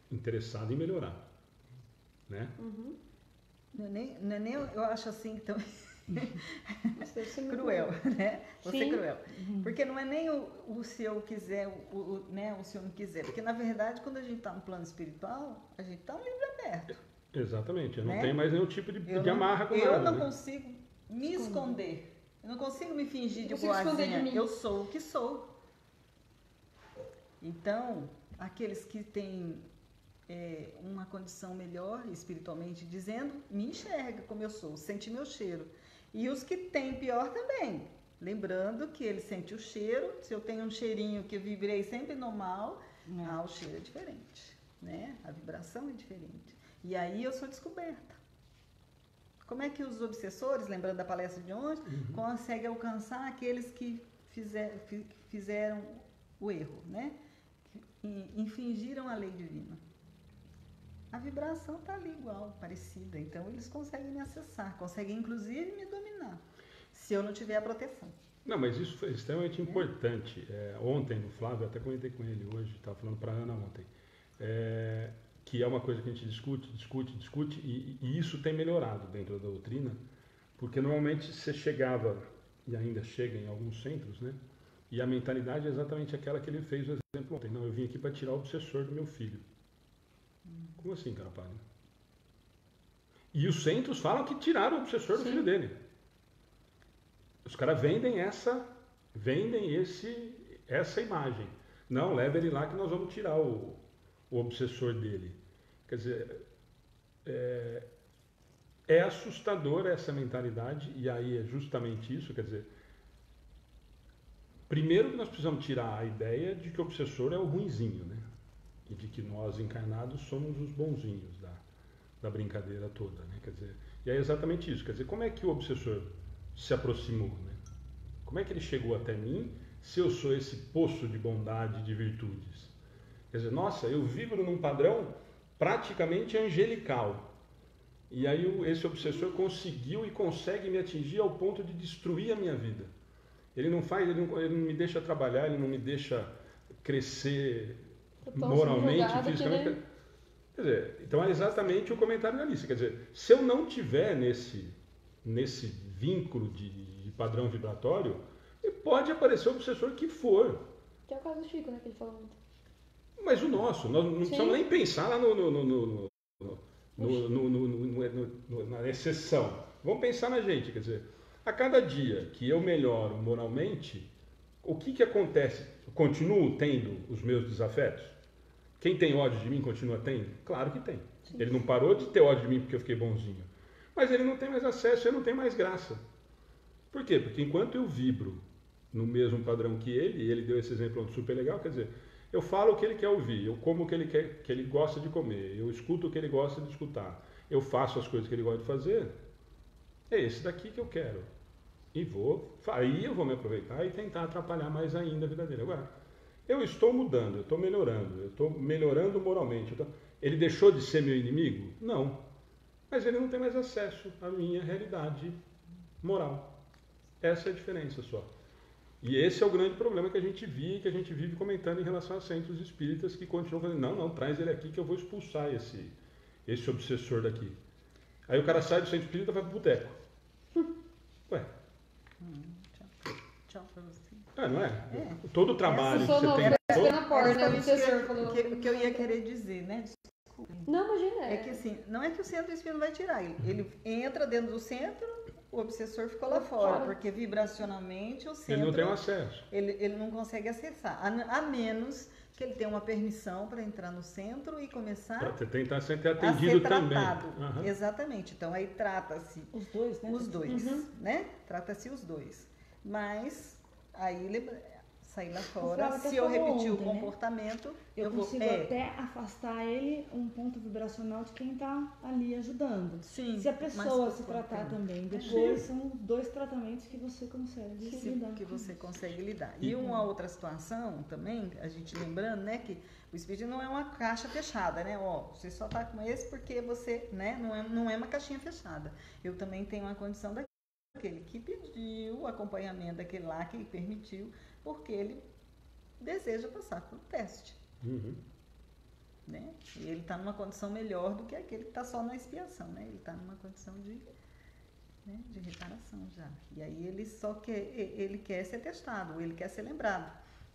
interessado em melhorar. Né? Não é nem eu acho assim que também... cruel, né? Você é cruel. Porque não é nem o se eu quiser, né? O se eu não quiser. Porque, na verdade, quando a gente está no plano espiritual, a gente está um livro aberto. Exatamente. Eu não tenho mais nenhum tipo de amarra com nada. Eu não né? consigo me esconder. Eu não consigo me fingir de boazinha. Eu sou o que sou. Então, aqueles que têm uma condição melhor, espiritualmente dizendo, me enxerga como eu sou, sente meu cheiro. E os que têm pior também. Lembrando que ele sente o cheiro. Se eu tenho um cheirinho que eu vibrei sempre normal, o cheiro é diferente. Né? A vibração é diferente. E aí eu sou descoberta. Como é que os obsessores, lembrando da palestra de ontem, conseguem alcançar aqueles que fizeram o erro, né? Infringiram a lei divina? A vibração está ali igual, parecida. Então, eles conseguem me acessar, conseguem, inclusive, me dominar, se eu não tiver a proteção. Não, mas isso foi extremamente importante. Ontem, o Flávio, até comentei com ele hoje, estava falando para a Ana ontem, que é uma coisa que a gente discute, e isso tem melhorado dentro da doutrina, porque normalmente você chegava, e ainda chega em alguns centros, né? E a mentalidade é exatamente aquela que ele fez o exemplo ontem. Não, eu vim aqui para tirar o obsessor do meu filho. Como assim, Carapalho? E os centros falam que tiraram o obsessor do filho dele. Os caras vendem essa imagem. Não, leva ele lá que nós vamos tirar o obsessor dele. Quer dizer, é assustadora essa mentalidade, e aí é justamente isso, quer dizer, primeiro que nós precisamos tirar a ideia de que o obsessor é o ruinzinho, né? E de que nós encarnados somos os bonzinhos da brincadeira toda, né? Quer dizer, e é exatamente isso, quer dizer, como é que o obsessor se aproximou, né? Como é que ele chegou até mim se eu sou esse poço de bondade e de virtudes? Quer dizer, nossa, eu vibro num padrão praticamente angelical. E aí esse obsessor conseguiu e consegue me atingir ao ponto de destruir a minha vida. Ele não me deixa trabalhar, ele não me deixa crescer Total moralmente, subjugado fisicamente. aqui, né? Quer dizer, então é exatamente o comentário da Alice. Quer dizer, se eu não tiver nesse vínculo de padrão vibratório, pode aparecer o obsessor que for. Que é o caso do Chico, né? Que ele falou muito. Mas o nosso, nós não Sim. precisamos nem pensar lá na exceção. Vamos pensar na gente, quer dizer, a cada dia que eu melhoro moralmente, o que acontece? Eu continuo tendo os meus desafetos? Quem tem ódio de mim continua tendo? Claro que tem. Sim. Ele não parou de ter ódio de mim porque eu fiquei bonzinho. Mas ele não tem mais acesso, ele não tem mais graça. Por quê? Porque enquanto eu vibro no mesmo padrão que ele, e ele deu esse exemplo super legal, quer dizer, eu falo o que ele quer ouvir, eu como o que ele quer, que ele gosta de comer, eu escuto o que ele gosta de escutar, eu faço as coisas que ele gosta de fazer, é esse daqui que eu quero. E aí eu vou me aproveitar e tentar atrapalhar mais ainda a vida dele. Agora, eu estou mudando, eu estou melhorando moralmente. Ele deixou de ser meu inimigo? Não. Mas ele não tem mais acesso à minha realidade moral. Essa é a diferença só. E esse é o grande problema que a gente vive comentando em relação a centros espíritas que continuam falando, não, traz ele aqui que eu vou expulsar esse obsessor daqui. Aí o cara sai do centro espírita e vai pro boteco. Ué. Tchau pra você. Não é? Todo o trabalho que você tem... Na porta, né? O obsessor falou. O que eu ia querer dizer, né? Desculpa. Não, imagina. É que assim, não é que o centro espírita vai tirar. Ele entra dentro do centro, o obsessor ficou lá fora, porque vibracionalmente o centro... Ele não tem um acesso. Ele não consegue acessar, a menos que ele tenha uma permissão para entrar no centro e começar Para tentar ser a ser atendido também. tratado. Uhum. Exatamente. Então aí trata-se Os dois, né? os dois, Uhum. né? Trata-se os dois. Mas aí sair lá fora, Flávia até se eu falou repetir ontem, o né? comportamento, Eu vou... consigo até afastar ele um ponto vibracional de quem está ali ajudando. Sim, Se a pessoa mas- se tratar também, depois são dois tratamentos que você consegue lidar. que com você isso. consegue lidar. E uma outra situação também, a gente lembrando, né, que o espírito não é uma caixa fechada, né? Ó, você só tá com esse porque você, né, não é uma caixinha fechada. Eu também tenho uma condição daquele que pediu o acompanhamento daquele lá que permitiu, porque ele deseja passar pelo teste, Uhum. né? E ele está numa condição melhor do que aquele que está só na expiação, né? Ele está numa condição de reparação já. E aí ele quer ser testado, ele quer ser lembrado,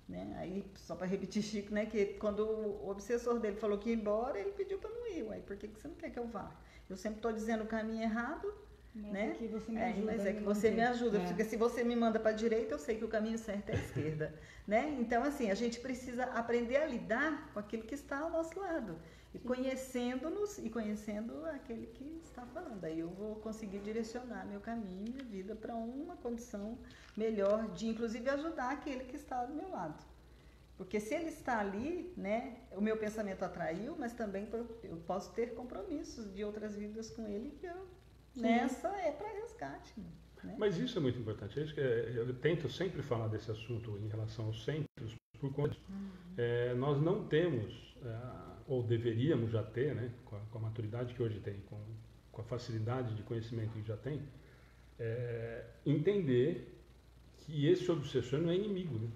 né? Aí, só para repetir, Chico, né, que quando o obsessor dele falou que ia embora, ele pediu para não ir. Aí, por que você não quer que eu vá? Eu sempre estou dizendo o caminho errado, Mas né? é que você me ajuda. Mas é a que me você me manter. ajuda, É. porque se você me manda para a direita, eu sei que o caminho certo é a esquerda, né? Então, assim, a gente precisa aprender a lidar com aquilo que está ao nosso lado, e conhecendo-nos e conhecendo aquele que está falando. Aí eu vou conseguir direcionar meu caminho, minha vida para uma condição melhor, de inclusive ajudar aquele que está do meu lado. Porque se ele está ali, né, o meu pensamento atraiu, mas também eu posso ter compromissos de outras vidas com ele que nessa é para resgate. Né? Mas isso é muito importante. É isso que eu tento sempre falar desse assunto em relação aos centros, por conta nós não temos, ou deveríamos já ter, né, com a maturidade que hoje tem, com a facilidade de conhecimento que já tem, entender que esse obsessor não é inimigo, né?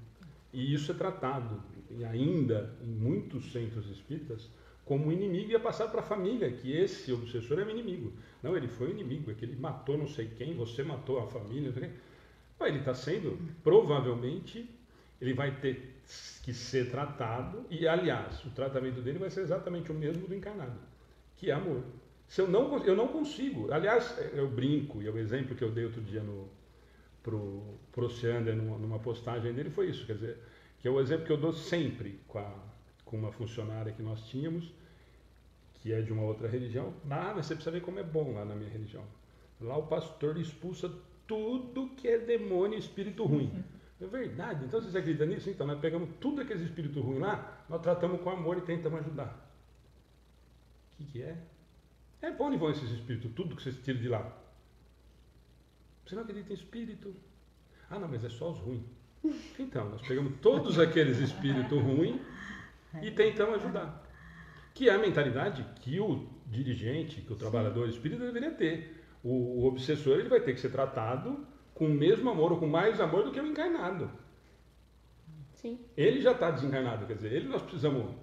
E isso é tratado, e ainda em muitos centros espíritas, como inimigo, e é passado para a família, que esse obsessor é um inimigo. Não, ele foi um inimigo, é que ele matou não sei quem, você matou a família, não sei quem. Mas ele está sendo, provavelmente, ele vai ter que ser tratado, e aliás, o tratamento dele vai ser exatamente o mesmo do encarnado, que é amor. Se eu não consigo, aliás, eu brinco, e é o exemplo que eu dei outro dia pro Oceander, numa postagem dele, foi isso, quer dizer, que é o exemplo que eu dou sempre com uma funcionária que nós tínhamos, que é de uma outra religião. Mas você precisa ver como é bom lá na minha religião. Lá o pastor expulsa tudo que é demônio e espírito ruim. É verdade? Então vocês acreditam nisso? Então nós pegamos tudo aquele espírito ruim lá, nós tratamos com amor e tentamos ajudar. O que é? Para onde vão esses espíritos? Tudo que vocês tiram de lá. Você não acredita em espírito? Ah, não, mas é só os ruins. Então, nós pegamos todos aqueles espíritos ruins e tentamos ajudar. Que é a mentalidade que o dirigente, que o trabalhador espírita deveria ter. O obsessor, ele vai ter que ser tratado com o mesmo amor ou com mais amor do que o encarnado. Sim. Ele já está desencarnado, quer dizer, nós precisamos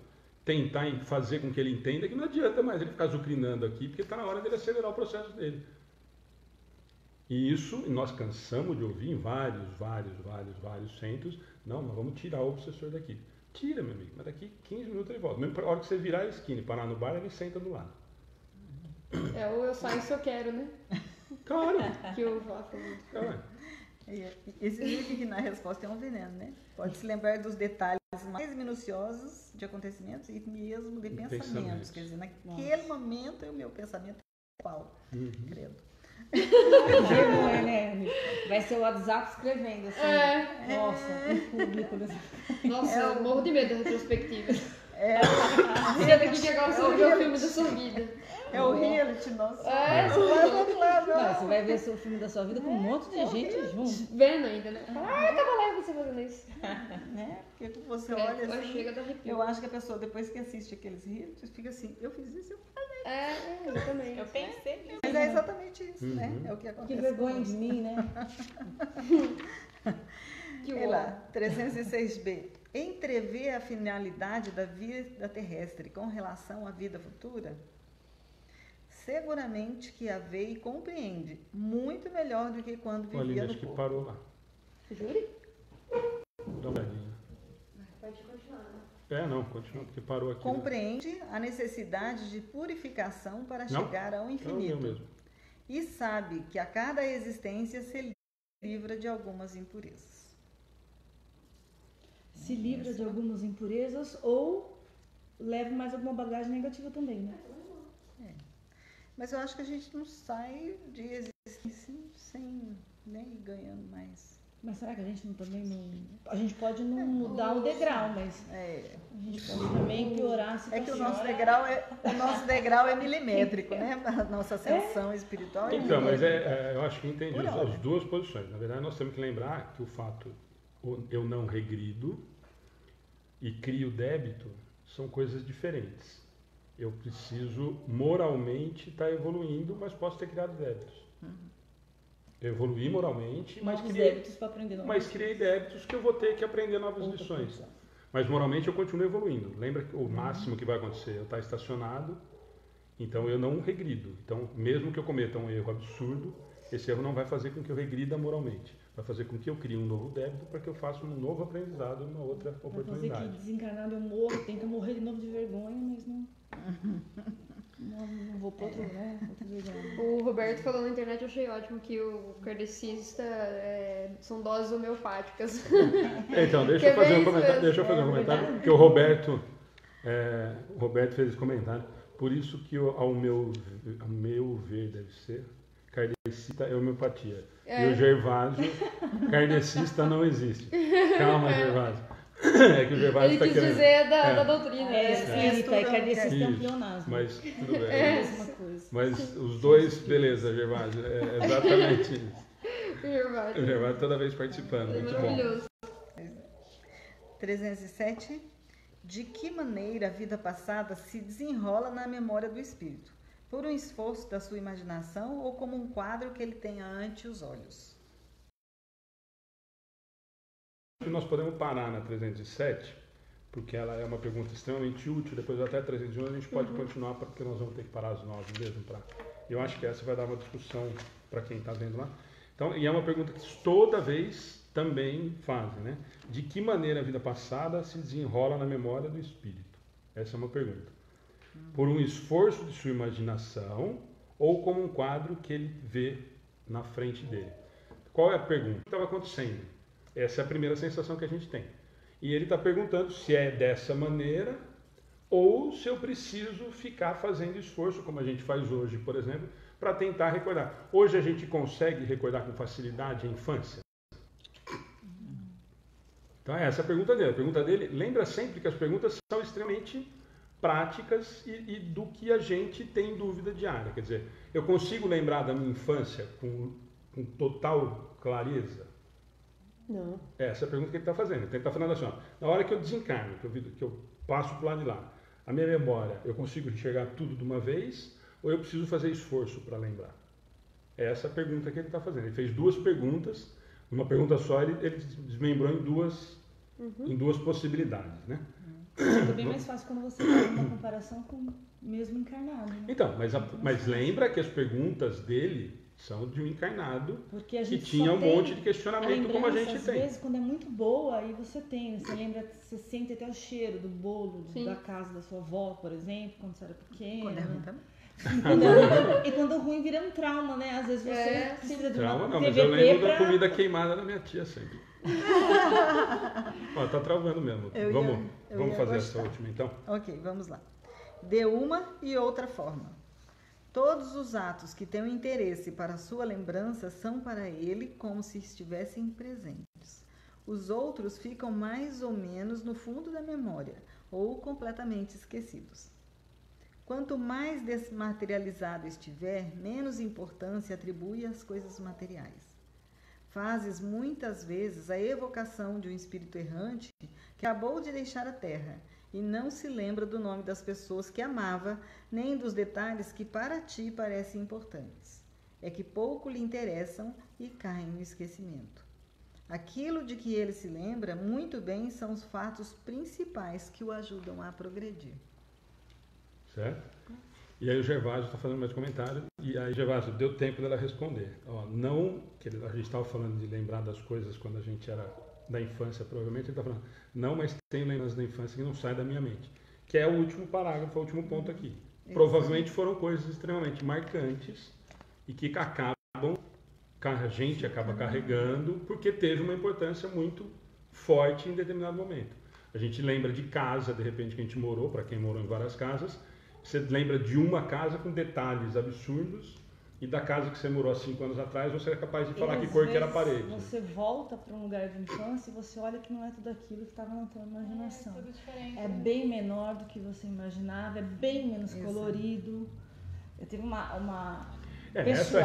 tentar fazer com que ele entenda que não adianta mais ele ficar azucrinando aqui, porque está na hora dele acelerar o processo dele. E isso nós cansamos de ouvir em vários centros. Não, nós vamos tirar o obsessor daqui. Tira, meu amigo, mas daqui 15 minutos ele volta. Mesmo na hora que você virar a esquina e parar no bar, ele senta do lado. Ou eu saio se eu quero, né? Claro! Que eu falo. Esse livro que na resposta é um veneno, né? Pode se lembrar dos detalhes mais minuciosos de acontecimentos e mesmo de pensamentos. Quer dizer, naquele momento o meu pensamento é qual? Credo. Não é, né, amigo? Vai ser o WhatsApp escrevendo assim. Nossa, em público. Nossa, eu morro de medo da retrospectiva. Você tem que chegar ao ver o filme da sua vida. É o reality, nossa. Você vai ver o filme da sua vida com um monte de gente junto. Vendo ainda, né? Tava lá você fazendo isso. Né? Porque você olha assim, chega da arrepio. eu acho que a pessoa, depois que assiste aqueles realities, fica assim, eu fiz isso, eu falei. Exatamente. Eu pensei nisso. Mas é exatamente isso, né? É o que acontece. Que vergonha de mim, né? Sei lá, 306B. Entrever a finalidade da vida terrestre com relação à vida futura? Seguramente que a vê e compreende muito melhor do que quando vivia no acho que corpo. parou lá. Jure? Dá uma olhadinha. Pode continuar, né? Não, continua, porque parou aqui. Compreende a necessidade de purificação para chegar ao infinito. Mesmo. E sabe que a cada existência se livra de algumas impurezas. Se livra de algumas impurezas ou leva mais alguma bagagem negativa também, né? Mas eu acho que a gente não sai de existência sem nem ir ganhando mais. Mas será que a gente também não... A gente pode não mudar o degrau, mas a gente pode também piorar a situação. É que o nosso degrau é milimétrico, né? A nossa ascensão espiritual é Então, mas milimétrica. eu acho que entendi as duas posições. Na verdade, nós temos que lembrar que o fato eu não regrido e crio débito são coisas diferentes. Eu preciso moralmente estar evoluindo, mas posso ter criado débitos. Eu evoluí moralmente, mas criei débitos que eu vou ter que aprender novas lições. Mas moralmente eu continuo evoluindo. Lembra que o máximo que vai acontecer? Eu estar estacionado, então eu não regrido. Então, mesmo que eu cometa um erro absurdo, esse erro não vai fazer com que eu regrida moralmente. Vai fazer com que eu crie um novo débito para que eu faça um novo aprendizado numa outra oportunidade. Vai fazer que desencarnado eu morro, tem que morrer de novo de vergonha, mas não vou para outro lugar. O Roberto falou na internet, eu achei ótimo que o kardecista são doses homeopáticas. Então, deixa eu fazer um comentário, porque o Roberto fez esse comentário. Por isso que, ao meu ver, deve ser, kardecista é homeopatia. E o Gervásio, kardecista não existe. Calma, Gervásio. É que o Gervásio está querendo... Ele quis dizer da doutrina. Espírita e kardecista é um pleonasmo. Mas tudo bem. É a mesma coisa. Mas os dois, beleza, Gervásio. É exatamente isso. O Gervásio toda vez participando. Muito maravilhoso. Bom. 307. De que maneira a vida passada se desenrola na memória do espírito? Por um esforço da sua imaginação ou como um quadro que ele tenha ante os olhos? Nós podemos parar na 307, porque ela é uma pergunta extremamente útil. Depois até 311 a gente pode continuar, porque nós vamos ter que parar às 9 mesmo. Eu acho que essa vai dar uma discussão para quem está vendo lá. Então, e é uma pergunta que toda vez também fazem, né? De que maneira a vida passada se desenrola na memória do espírito? Essa é uma pergunta. Por um esforço de sua imaginação ou como um quadro que ele vê na frente dele? Qual é a pergunta? O que estava acontecendo? Essa é a primeira sensação que a gente tem. E ele está perguntando se é dessa maneira ou se eu preciso ficar fazendo esforço, como a gente faz hoje, por exemplo, para tentar recordar. Hoje a gente consegue recordar com facilidade a infância? Então essa é a pergunta dele. A pergunta dele, lembra sempre que as perguntas são extremamente práticas e do que a gente tem dúvida diária. Quer dizer, eu consigo lembrar da minha infância com total clareza? Não. Essa é a pergunta que ele está fazendo. Ele está falando assim, ó, na hora que eu desencarno, que eu passo para o lado de lá, a minha memória, eu consigo enxergar tudo de uma vez ou eu preciso fazer esforço para lembrar? Essa é a pergunta que ele está fazendo. Ele fez duas perguntas, uma pergunta só, ele desmembrou em duas em duas possibilidades, né? Fica bem mais fácil quando você faz uma comparação com o mesmo encarnado. Né? Então, mas lembra que as perguntas dele são de um encarnado Porque a que gente tinha só um tem monte de questionamento como a gente às tem. vezes, quando é muito boa, aí você tem. Você lembra, você sente até o cheiro do bolo, Sim. da casa da sua avó, por exemplo, quando você era pequena. Quando é ruim também. E quando ruim vira um trauma, né? Às vezes você precisa de Trauma uma não, mas TVP eu lembro da pra... comida queimada da minha tia sempre. Ó, tá travando mesmo. Eu Vamos ia fazer gostar. essa última então? Ok, vamos lá. De uma e outra forma. Todos os atos que tenham interesse para sua lembrança são para ele como se estivessem presentes. Os outros ficam mais ou menos no fundo da memória ou completamente esquecidos. Quanto mais desmaterializado estiver, menos importância atribui às coisas materiais. Fazes muitas vezes a evocação de um espírito errante que acabou de deixar a terra e não se lembra do nome das pessoas que amava, nem dos detalhes que para ti parecem importantes. É que pouco lhe interessam e caem no esquecimento. Aquilo de que ele se lembra muito bem são os fatos principais que o ajudam a progredir. Certo? E aí o Gervásio está fazendo mais comentário. E aí, Gervásio, deu tempo dela responder. Ó, não, que a gente estava falando de lembrar das coisas quando a gente era da infância, provavelmente ele está falando, não, mas tenho lembranças da infância que não saem da minha mente. Que é o último parágrafo, o último ponto aqui. Provavelmente foram coisas extremamente marcantes e que a gente acaba carregando porque teve uma importância muito forte em determinado momento. A gente lembra de casa, de repente, que a gente morou, para quem morou em várias casas, você lembra de uma casa com detalhes absurdos e da casa que você morou há 5 anos atrás, você é capaz de falar que cor que era a parede. Você volta para um lugar de infância e você olha que não é tudo aquilo que estava na tua imaginação. Tudo diferente. É bem menor do que você imaginava, é bem menos colorido. Eu tive uma essa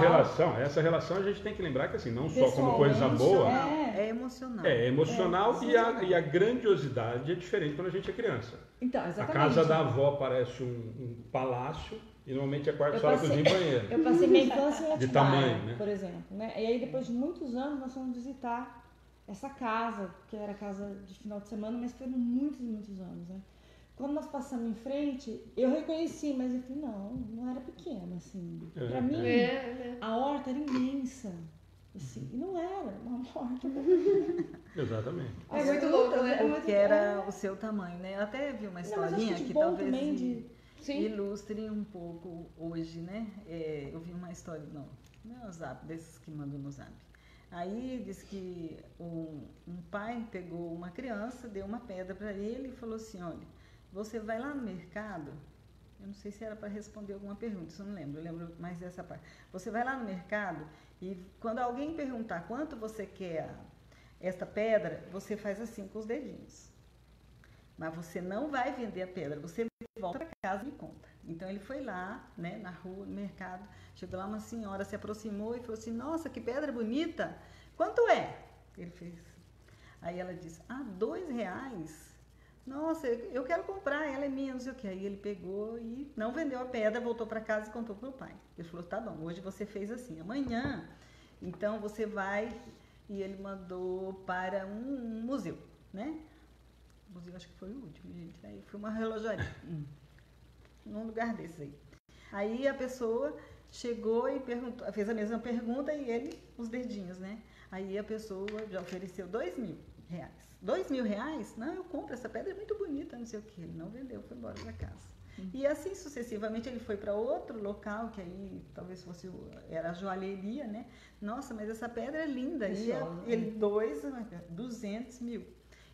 relação a gente tem que lembrar que assim, não só como coisa boa, É emocional. é emocional e a grandiosidade é diferente quando a gente é criança. Então, A exatamente. casa da avó parece um palácio e normalmente é quarto, sala, cozinha e banheiro. Eu passei minha infância em De Atibaia, tamanho, né? por exemplo. Né? E aí, depois de muitos anos, nós fomos visitar essa casa, que era casa de final de semana, mas foi muitos anos. Né? Quando nós passamos em frente, eu reconheci, mas eu falei, não era pequena, assim. Pra mim, a horta era imensa. Assim, e não era uma horta. Exatamente. É muito louco, né? Porque era o seu tamanho, né? Eu até vi uma historinha que talvez ilustre um pouco hoje, né? Eu vi uma história no Zap, desses que mandam no Zap. Aí diz que um pai pegou uma criança, deu uma pedra para ele e falou assim, olha, você vai lá no mercado, eu não sei se era para responder alguma pergunta, isso eu não lembro, eu lembro mais dessa parte. Você vai lá no mercado e quando alguém perguntar quanto você quer esta pedra, você faz assim com os dedinhos. Mas você não vai vender a pedra, você volta para casa e me conta. Então ele foi lá, né, na rua, no mercado, chegou lá uma senhora, se aproximou e falou assim, nossa, que pedra bonita, quanto é? Ele fez. Aí ela disse, R$2. Nossa, eu quero comprar, ela é minha, não sei o que. Aí ele pegou e não vendeu a pedra, voltou para casa e contou para o pai. Ele falou, tá bom, hoje você fez assim, amanhã, então você vai, e ele mandou para um museu, né? O museu acho que foi o último, gente. Aí foi uma relojaria, num lugar desse aí. Aí a pessoa chegou e perguntou, fez a mesma pergunta e ele, os dedinhos, né? Aí a pessoa já ofereceu R$2.000. R$2.000? Não, eu compro, essa pedra é muito bonita, não sei o que. Ele não vendeu, foi embora da casa. E assim sucessivamente ele foi para outro local, que aí talvez fosse, era a joalheria, né? Nossa, mas essa pedra é linda. E ele, 200 mil.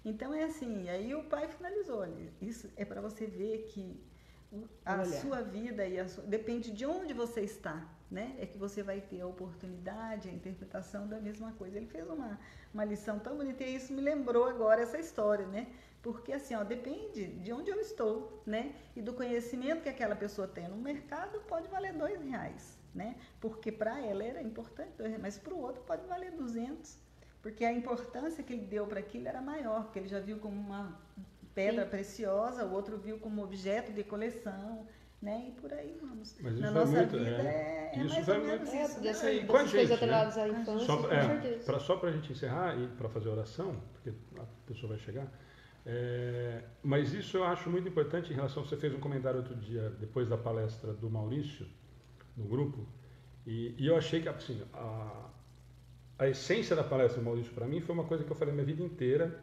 Então é assim, aí o pai finalizou, olha, isso é para você ver que a sua vida e depende de onde você está, né? É que você vai ter a oportunidade, a interpretação da mesma coisa. Ele fez uma lição tão bonita e isso me lembrou agora essa história, né? Porque assim, depende de onde eu estou, né? E do conhecimento que aquela pessoa tem no mercado pode valer R$2, né? Porque para ela era importante R$2, mas para o outro pode valer 200, porque a importância que ele deu para aquilo era maior, porque ele já viu como uma pedra preciosa, o outro viu como objeto de coleção. né? E por aí vamos. Mas Na isso nossa vai muito, vida é isso mais vai ou menos muito. isso. Dessas com a coisas gente, atreladas à infância, Só, com certeza. só para a gente encerrar e para fazer a oração, porque a pessoa vai chegar. Mas isso eu acho muito importante em relação. Você fez um comentário outro dia, depois da palestra do Maurício, no grupo, e eu achei que assim, a essência da palestra do Maurício para mim foi uma coisa que eu falei a minha vida inteira,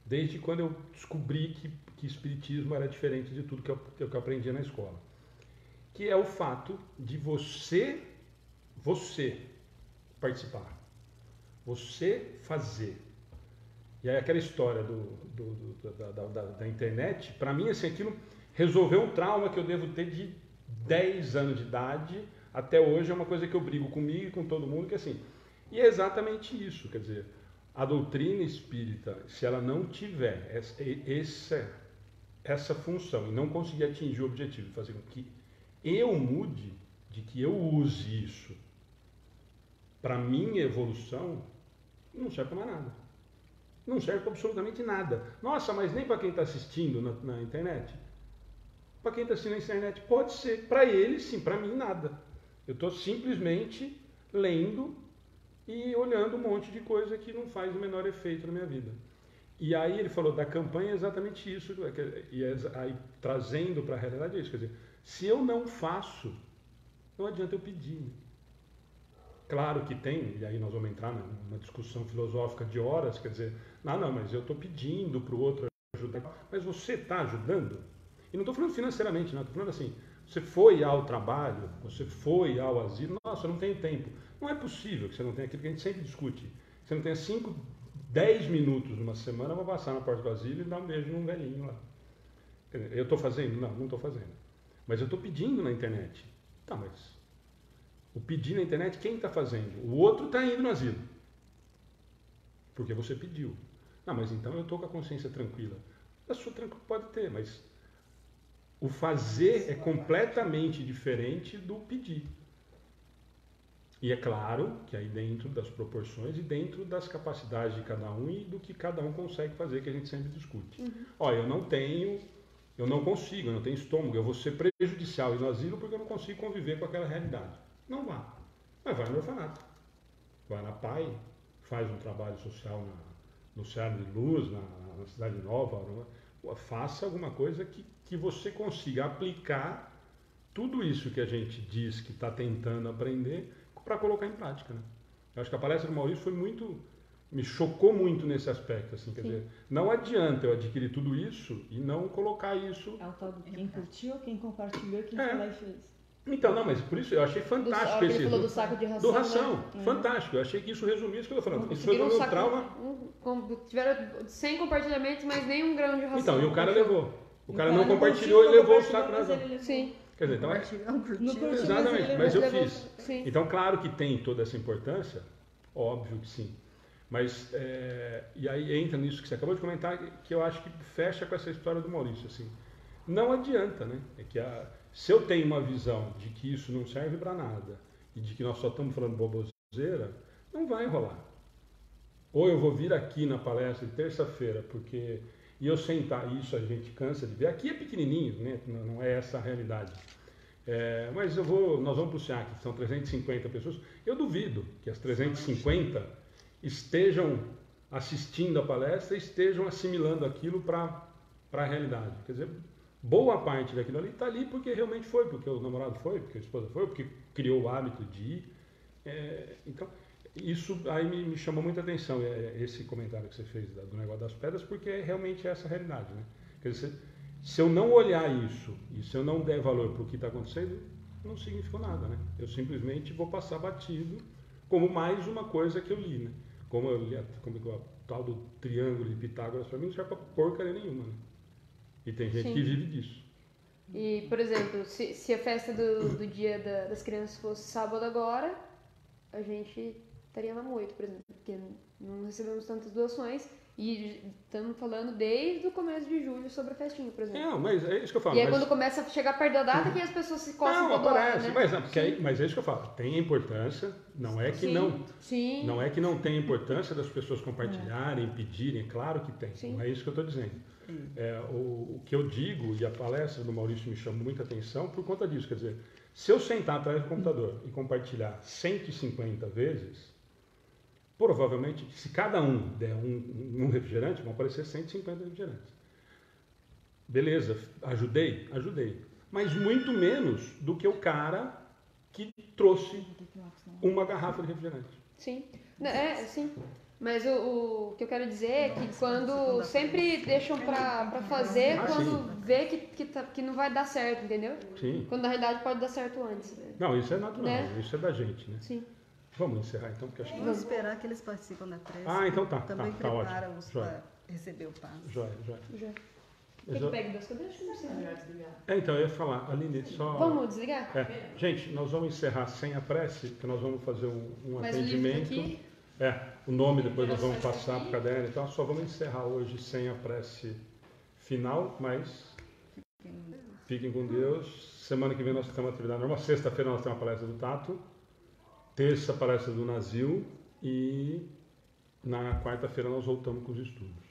desde quando eu descobri que espiritismo era diferente de tudo que eu aprendia na escola. Que é o fato de você participar, você fazer. E aí aquela história da internet, para mim, assim, aquilo resolveu um trauma que eu devo ter de 10 anos de idade, até hoje é uma coisa que eu brigo comigo e com todo mundo, que assim, e é exatamente isso, quer dizer, a doutrina espírita, se ela não tiver essa função e não conseguir atingir o objetivo de fazer com que eu mude, de que eu use isso para minha evolução, não serve para mais nada. Não serve para absolutamente nada. Nossa, mas nem para quem está assistindo na internet? Para quem está assistindo na internet pode ser. Para ele, sim. Para mim, nada. Eu estou simplesmente lendo e olhando um monte de coisa que não faz o menor efeito na minha vida. E aí ele falou da campanha exatamente isso. E aí trazendo para a realidade isso. Quer dizer, se eu não faço, não adianta eu pedir. Claro que tem, e aí nós vamos entrar numa discussão filosófica de horas, quer dizer, não, mas eu estou pedindo para o outro ajudar. Mas você está ajudando? E não estou falando financeiramente, não, estou falando assim, você foi ao trabalho, você foi ao asilo, nossa, eu não tenho tempo. Não é possível que você não tenha aquilo que a gente sempre discute. Você não tenha 5, 10 minutos numa semana para passar na porta do asilo e dar um beijo num velhinho lá. Quer dizer, eu estou fazendo? Não estou fazendo. Mas eu estou pedindo na internet. Tá, mas o pedir na internet, quem está fazendo? O outro está indo no asilo. Porque você pediu. Não, mas então eu estou com a consciência tranquila. A sua tranquila pode ter, mas o fazer é completamente diferente do pedir. E é claro que aí dentro das proporções e dentro das capacidades de cada um e do que cada um consegue fazer, que a gente sempre discute. Olha, eu não consigo, eu não tenho estômago, eu vou ser prejudicial e no asilo porque eu não consigo conviver com aquela realidade. Não vá. Mas vai no orfanato. Vai na PAI, faz um trabalho social no Oceano de Luz, na Cidade Nova. Faça alguma coisa que você consiga aplicar tudo isso que a gente diz que está tentando aprender para colocar em prática. Né? Eu acho que a palestra do Maurício me chocou muito nesse aspecto. Assim, quer dizer, não adianta eu adquirir tudo isso e não colocar isso... É o tal do quem curtiu, quem compartilhou, quem foi lá e fez. Então, não, mas por isso eu achei fantástico esse... Ele falou do saco de ração. Do ração, né? fantástico. Eu achei que isso resumia isso que eu estou falando. Isso Conseguiram resolveu o trauma. Tiveram 100 compartilhamentos, mas nem um grão de ração. Então, e o cara levou. O cara não compartilhou e levou o saco de ração. Sim. Quer dizer, então exatamente, mas eu fiz. Sim. Então, claro que tem toda essa importância, óbvio que sim. Mas, e aí entra nisso que você acabou de comentar, que eu acho que fecha com essa história do Maurício. Assim. Não adianta, né? É que se eu tenho uma visão de que isso não serve para nada e de que nós só estamos falando boboseira, não vai rolar. Ou eu vou vir aqui na palestra de terça-feira, e eu sentar, isso a gente cansa de ver. Aqui é pequenininho, né? Não é essa a realidade. Mas nós vamos para o SEAC, são 350 pessoas. Eu duvido que as 350 estejam assistindo a palestra e estejam assimilando aquilo para a realidade. Quer dizer, boa parte daquilo ali está ali porque realmente foi, porque o namorado foi, porque a esposa foi, porque criou o hábito de ir. Então, isso aí me chamou muita atenção, esse comentário que você fez do negócio das pedras, porque é realmente essa a realidade. Né? Quer dizer, se eu não olhar isso e se eu não der valor para o que está acontecendo, não significou nada. Né? Eu simplesmente vou passar batido como mais uma coisa que eu li. Né? Como eu li o tal do triângulo de Pitágoras, para mim não serve para porcaria nenhuma. Né? E tem gente que vive disso. E, por exemplo, se a festa do Dia das Crianças fosse sábado agora, a gente estaria na Moito, por exemplo, porque não recebemos tantas doações E estamos falando desde o começo de julho sobre a festinha, por exemplo. Não, mas é isso que eu falo. E aí mas... quando começa a chegar perto da data que as pessoas se coçam Não, pra doar, aparece, né? mas é isso que eu falo. Tem a importância, não é que Sim. não. Sim. Não é que não tem importância das pessoas compartilharem, pedirem, claro que tem. Sim. Não é isso que eu estou dizendo. O que eu digo, e a palestra do Maurício me chamou muita atenção por conta disso. Quer dizer, se eu sentar atrás do computador e compartilhar 150 vezes, provavelmente, se cada um der um refrigerante, vão aparecer 150 refrigerantes. Beleza, ajudei? Ajudei. Mas muito menos do que o cara que trouxe uma garrafa de refrigerante. Sim. Sim. Mas o que eu quero dizer é que quando sempre deixam pra fazer quando vê que não vai dar certo, entendeu? Sim. Quando na realidade pode dar certo antes. Né? Não, isso é natural, Né? isso é da gente, né? Sim. Vamos encerrar então, porque acho que... Vamos esperar que eles participam da prece. Ah, então tá, Também tá ótimo. prepara-os Joia. para receber o passe. Joia. Já. Quer que pegue duas cadeiras? Não sei. Então, eu ia falar, Aline, só... Vamos desligar? Gente, nós vamos encerrar sem a prece, porque nós vamos fazer um Mais o livro atendimento. aqui. O nome depois nós vamos passar para o caderno, então só vamos encerrar hoje sem a prece final, mas fiquem com Deus. Semana que vem nós temos uma atividade normal. Sexta-feira nós temos a palestra do Tato, terça a palestra do Nazil e na quarta-feira nós voltamos com os estudos.